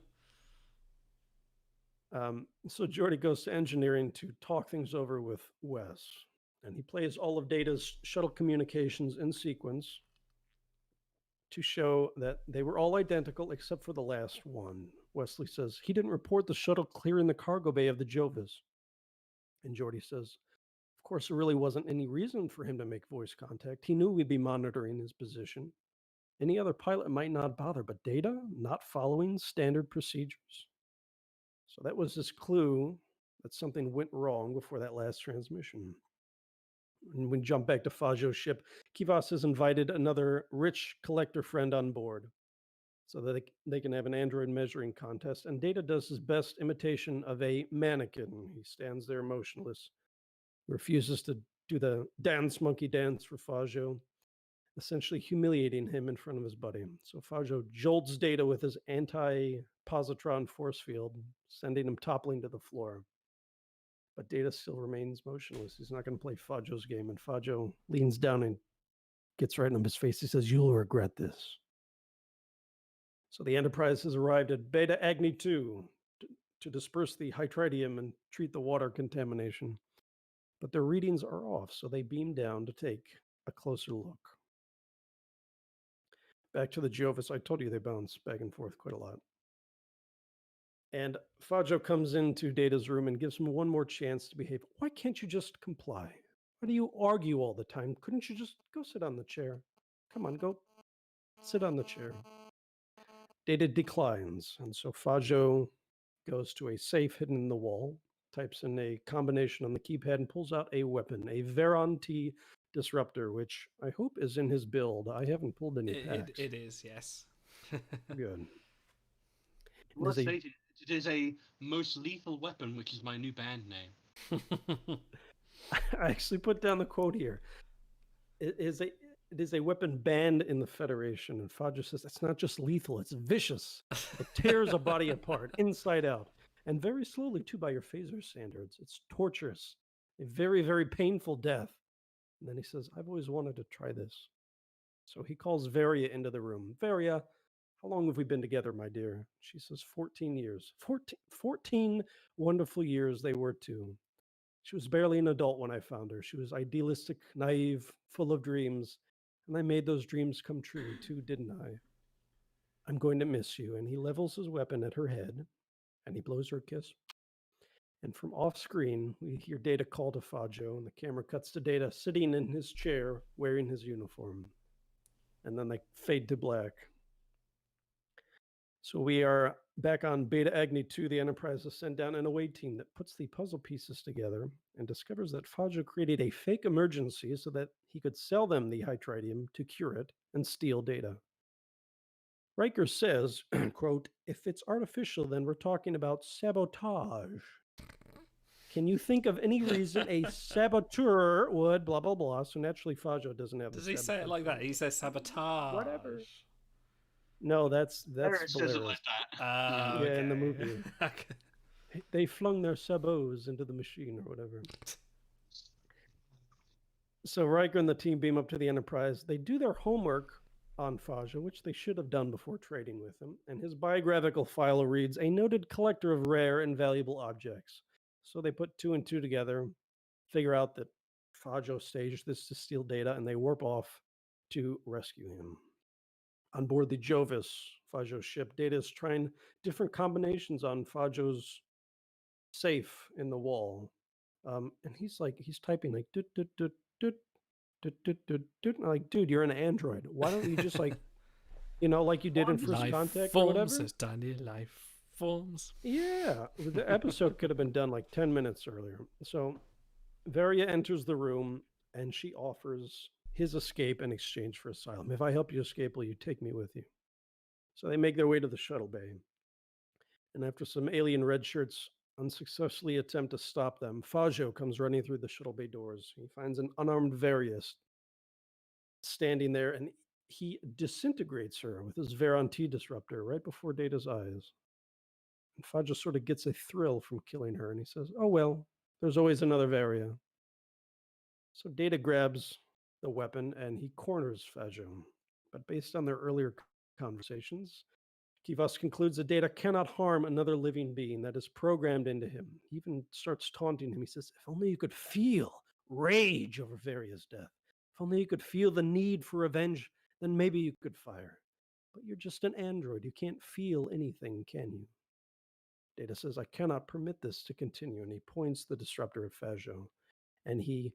So Geordi goes to engineering to talk things over with Wes, and he plays all of Data's shuttle communications in sequence to show that they were all identical except for the last one. Wesley says, he didn't report the shuttle clearing the cargo bay of the Jovis. And Geordi says, of course, there really wasn't any reason for him to make voice contact. He knew we'd be monitoring his position. Any other pilot might not bother, but Data not following standard procedures. So that was his clue that something went wrong before that last transmission. And we jump back to Fajo's ship. Kivas has invited another rich collector friend on board so that they can have an android measuring contest. And Data does his best imitation of a mannequin. He stands there motionless, refuses to do the dance monkey dance for Fajo, essentially humiliating him in front of his buddy. So Fajo jolts Data with his anti-positron force field, sending him toppling to the floor. But Data still remains motionless. He's not going to play Fajo's game. And Fajo leans down and gets right in his face. He says, you'll regret this. So the Enterprise has arrived at Beta Agni 2 to disperse the hytridium and treat the water contamination. But their readings are off, so they beam down to take a closer look. Back to the Jovis. I told you they bounce back and forth quite a lot. And Fajo comes into Data's room and gives him one more chance to behave. Why can't you just comply? Why do you argue all the time? Couldn't you just go sit on the chair? Come on, go sit on the chair. Data declines, and so Fajo goes to a safe hidden in the wall, types in a combination on the keypad, and pulls out a weapon, a Veron T disruptor, which I hope is in his build. I haven't pulled any packs. It is, yes. Good. It is a most lethal weapon, which is my new band name. I actually put down the quote here. It is a weapon banned in the Federation. And Fajo says, it's not just lethal, it's vicious. It tears a body apart, inside out. And very slowly, too, by your phaser standards. It's torturous. A very, very painful death. And then he says, I've always wanted to try this. So he calls Varia into the room. Varia, how long have we been together, my dear? She says, 14 years. 14 wonderful years they were too. She was barely an adult when I found her. She was idealistic, naive, full of dreams. And I made those dreams come true too, didn't I? I'm going to miss you. And he levels his weapon at her head and he blows her a kiss. And from off screen, we hear Data call to Fajo, and the camera cuts to Data sitting in his chair wearing his uniform. And then they fade to black. So we are back on Beta Agni 2. The Enterprise has sent down an away team that puts the puzzle pieces together and discovers that Fajo created a fake emergency so that he could sell them the hytridium to cure it and steal Data. Riker says, quote, if it's artificial, then we're talking about sabotage. Can you think of any reason a saboteur would blah, blah, blah? So naturally, Fajo doesn't have Does he say it like that? He says sabotage. Whatever. No, that's says it like that. Yeah, in the movie. Okay. They flung their sabots into the machine or whatever. So Riker and the team beam up to the Enterprise. They do their homework on Fajo, which they should have done before trading with him. And his biographical file reads, a noted collector of rare and valuable objects. So they put 2 and 2 together, figure out that Fajo staged this to steal Data, and they warp off to rescue him. On board the Jovis, Fajo's ship, Data is trying different combinations on Fajo's safe in the wall. And he's typing like, like, dude, you're an android. Why don't you just like you did in First Contact or whatever? Says tiny life forms. Yeah, the episode could have been done like 10 minutes earlier. So Varia enters the room and she offers his escape in exchange for asylum. If I help you escape, will you take me with you? So they make their way to the shuttle bay. And after some alien red shirts unsuccessfully attempt to stop them, Fajo comes running through the shuttle bay doors. He finds an unarmed Varia standing there, and he disintegrates her with his Veron T disruptor right before Data's eyes. And Fajo sort of gets a thrill from killing her, and he says, "Oh well, there's always another Varia." So Data grabs the weapon and he corners Fajo. But based on their earlier conversations, Kivas concludes that Data cannot harm another living being that is programmed into him. He even starts taunting him. He says, "If only you could feel rage over Varia's death. If only you could feel the need for revenge, then maybe you could fire. But you're just an android. You can't feel anything, can you?" Data says, "I cannot permit this to continue." And he points the disruptor at Fajo. And he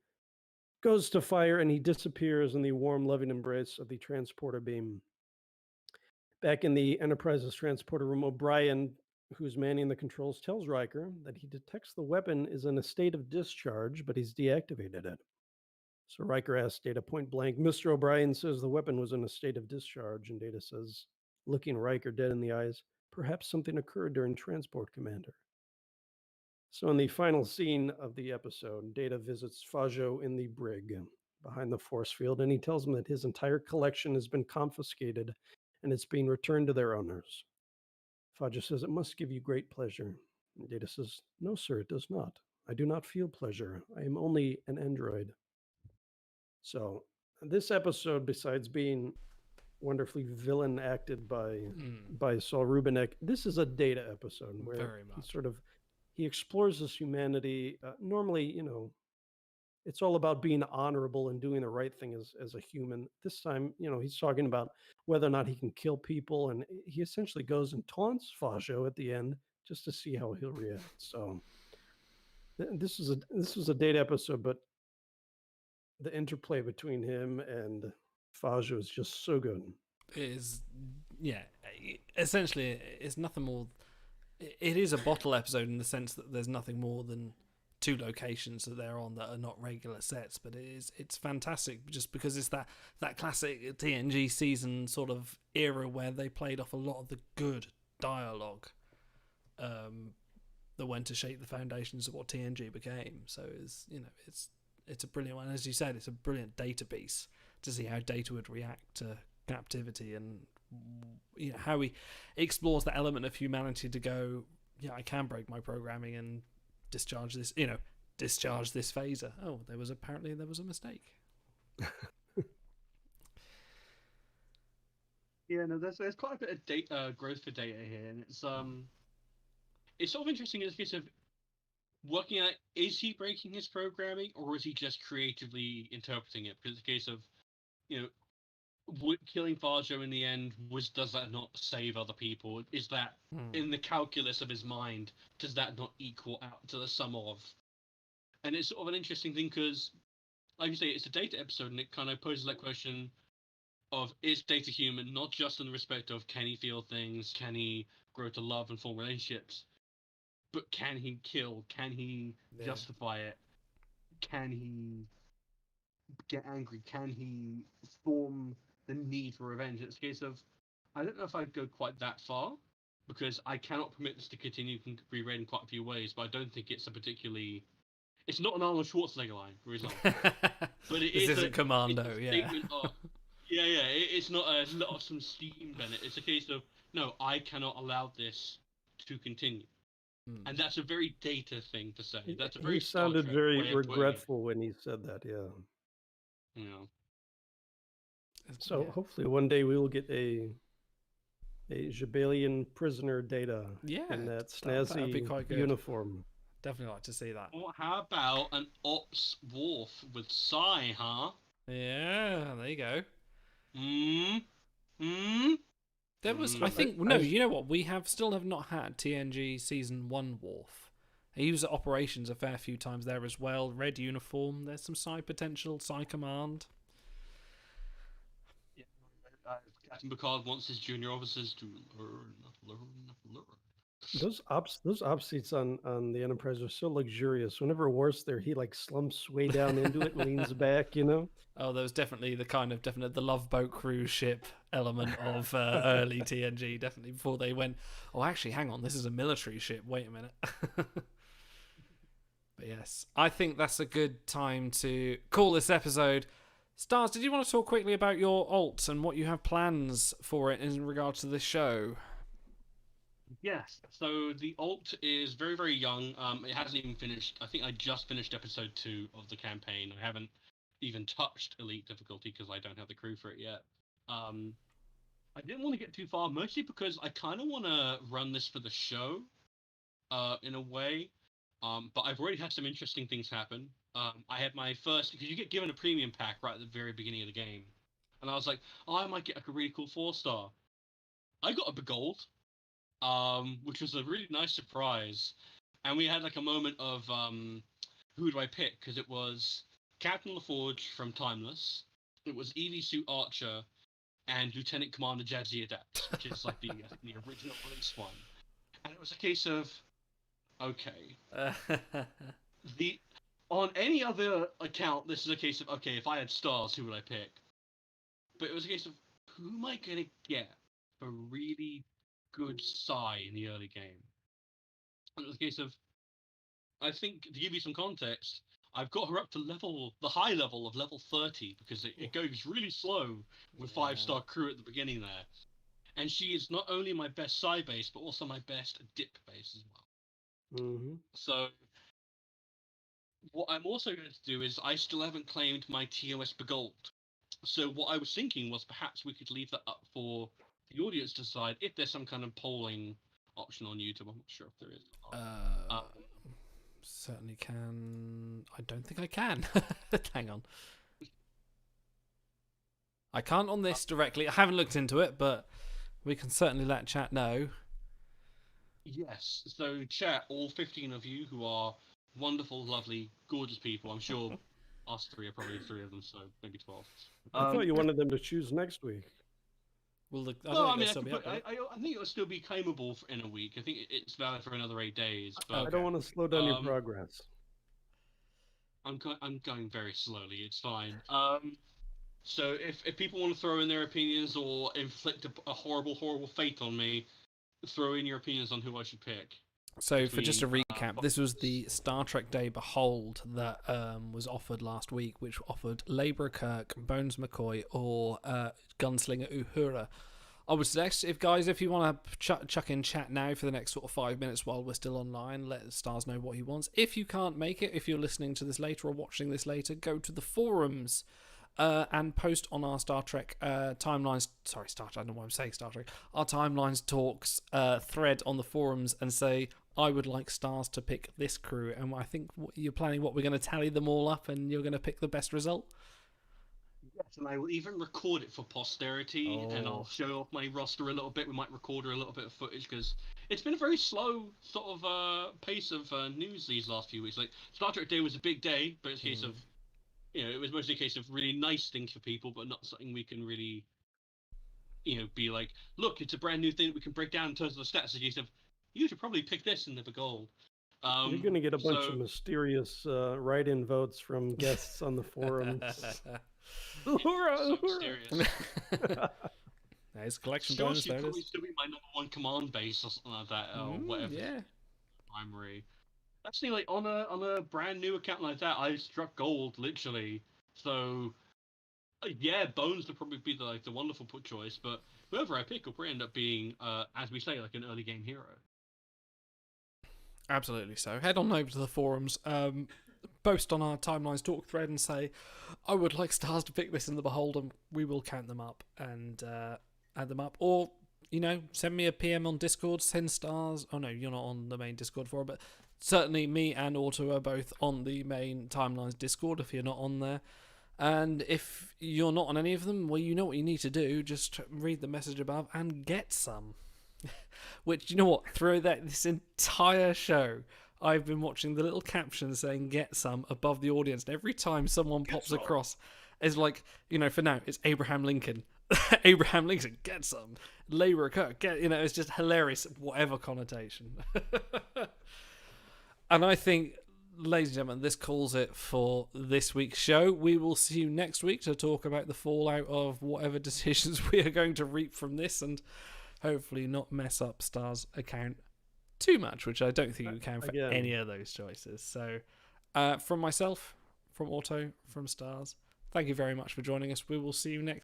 goes to fire and he disappears in the warm, loving embrace of the transporter beam. Back in the Enterprise's transporter room, O'Brien, who's manning the controls, tells Riker that he detects the weapon is in a state of discharge, but he's deactivated it. So Riker asks Data point blank, "Mr. O'Brien says the weapon was in a state of discharge," and Data says, looking Riker dead in the eyes, "Perhaps something occurred during transport, Commander." So in the final scene of the episode, Data visits Fajo in the brig behind the force field, and he tells him that his entire collection has been confiscated and it's being returned to their owners. Fajo says, "It must give you great pleasure." And Data says, "No, sir, it does not. I do not feel pleasure. I am only an android." So this episode, besides being wonderfully villain acted by Saul Rubinek, this is a Data episode where Very much. he explores his humanity. Normally, it's all about being honorable and doing the right thing as a human. This time, he's talking about whether or not he can kill people, and he essentially goes and taunts Fajo at the end just to see how he'll react. So this was a Data episode, but the interplay between him and Fajo is just so good. Essentially, it's nothing more. It is a bottle episode in the sense that there's nothing more than two locations that they're on that are not regular sets, but it's fantastic just because it's that classic TNG season sort of era where they played off a lot of the good dialogue that went to shape the foundations of what TNG became. So it's a brilliant one. As you said, it's a brilliant Data piece to see how Data would react to captivity and how he explores the element of humanity to go, I can break my programming and discharge this phaser. Oh, there was a mistake. Yeah, no, there's quite a bit of data growth for Data here, and it's sort of interesting in the case of working out, is he breaking his programming or is he just creatively interpreting it? Because it's a case of, killing Fajo in the end, does that not save other people? Is that in the calculus of his mind, does that not equal out to the sum of? And it's sort of an interesting thing because, like you say, it's a Data episode and it kind of poses that question of, is Data human, not just in the respect of can he feel things, can he grow to love and form relationships, but can he kill, can he justify it, can he get angry, can he form the need for revenge? It's a case of, I don't know if I'd go quite that far, because I cannot permit this to continue. Can be read in quite a few ways, but I don't think it's it's not an Arnold Schwarzenegger line, for example. But this isn't Commando, it's not a lot of some steam Bennett. It's a case of, no, I cannot allow this to continue. And that's a very Data thing to say. That's a very he sounded very regretful when he said that, So hopefully one day we will get a Jabalian prisoner Data in that snazzy uniform. Definitely like to see that. Well, how about an Ops Worf with Psy, huh? Yeah, there you go. There was, I think, you know what? We still have not had TNG Season 1 Worf. He was at operations a fair few times there as well. Red uniform. There's some Psy potential, Psy command. Yeah, Captain Picard wants his junior officers to learn. Those ops seats on the Enterprise are so luxurious. Whenever Worf's there, he slumps way down into it and leans back, Oh, there was definitely the Love Boat cruise ship element of early TNG, definitely before they went, oh, actually, hang on, this is a military ship. Wait a minute. But yes, I think that's a good time to call this episode. Stars, did you want to talk quickly about your alt and what you have plans for it in regards to this show? Yes. So the alt is very, very young. It hasn't even finished. I think I just finished episode 2 of the campaign. I haven't even touched elite difficulty because I don't have the crew for it yet. I didn't want to get too far, mostly because I kind of want to run this for the show, in a way. But I've already had some interesting things happen. I had my first, because you get given a premium pack right at the very beginning of the game, and I was like, oh, I might get like a really cool 4-star. I got a Begold, which was a really nice surprise. And we had like a moment of who do I pick? Because it was Captain LaForge from Timeless, it was Evie Suit Archer, and Lieutenant Commander Jadzia Dax, which is like the original release one. And it was a case of, okay, on any other account, this is a case of, okay, if I had stars, who would I pick? But it was a case of, who am I gonna get a really good Psy in the early game? And it was a case of, I think, to give you some context, I've got her up to the high level of level 30, because it goes really slow with 5-star crew at the beginning there. And she is not only my best Psy base, but also my best dip base as well. Mm-hmm. So, what I'm also going to do is, I still haven't claimed my TOS Begold. So what I was thinking was perhaps we could leave that up for the audience to decide if there's some kind of polling option on YouTube. I'm not sure if there is. Certainly can. I don't think I can. Hang on. I can't on this directly. I haven't looked into it, but we can certainly let chat know. Yes. So chat, all 15 of you who are wonderful, lovely, gorgeous people. I'm sure us 3 are probably 3 of them, so maybe 12. I thought you wanted them to choose next week. Well, I think it'll still be claimable in a week. I think it's valid for another 8 days. But I don't want to slow down your progress. I'm going very slowly. It's fine. So if people want to throw in their opinions or inflict a horrible, horrible fate on me, throw in your opinions on who I should pick. So for just a recap, this was the Star Trek Day Behold that was offered last week, which offered Labourer Kirk, Bones McCoy, or Gunslinger Uhura. I would suggest, if you want to chuck in chat now for the next sort of 5 minutes while we're still online, let Stars know what he wants. If you can't make it, if you're listening to this later or watching this later, go to the forums and post on our Star Trek timelines. Sorry, Star Trek. I don't know why I'm saying Star Trek. Our timelines talks thread on the forums and say, I would like Stars to pick this crew, and I think you're planning we're going to tally them all up, and you're going to pick the best result. Yes, and I will even record it for posterity, and I'll show off my roster a little bit. We might record a little bit of footage, because it's been a very slow sort of pace of news these last few weeks. Like, Star Trek Day was a big day, but it's a case of, it was mostly a case of really nice things for people, but not something we can really, be like, look, it's a brand new thing that we can break down in terms of the stats. It's a case of, you should probably pick this in the Begold. You're going to get a bunch of mysterious write-in votes from guests on the forums. So mysterious. There's a collection bonus. Should probably still be my #1 command base or something like that, or whatever. Yeah. Primary. Actually, like on a brand new account like that, I struck gold literally. So, yeah, Bones would probably be the wonderful put choice, but whoever I pick will probably end up being, as we say, like an early game hero. Absolutely so. Head on over to the forums, post on our Timelines Talk thread and say, I would like Stars to pick this in the Behold, and we will count them up and add them up. Or, send me a PM on Discord, send Stars. Oh no, you're not on the main Discord forum, but certainly me and Auto are both on the main Timelines Discord if you're not on there. And if you're not on any of them, well, you know what you need to do. Just read the message above and get some. Which, you know what? Through this entire show, I've been watching the little caption saying "get some" above the audience, and every time someone pops across, it's like, for now, it's Abraham Lincoln. Abraham Lincoln, get some. Labourer Kirk, get. It's just hilarious, whatever connotation. And I think, ladies and gentlemen, this calls it for this week's show. We will see you next week to talk about the fallout of whatever decisions we are going to reap from this, and hopefully not mess up Stars' account too much, which I don't think you can for any of those choices. So, from myself, from Auto, from Stars, thank you very much for joining us. We will see you next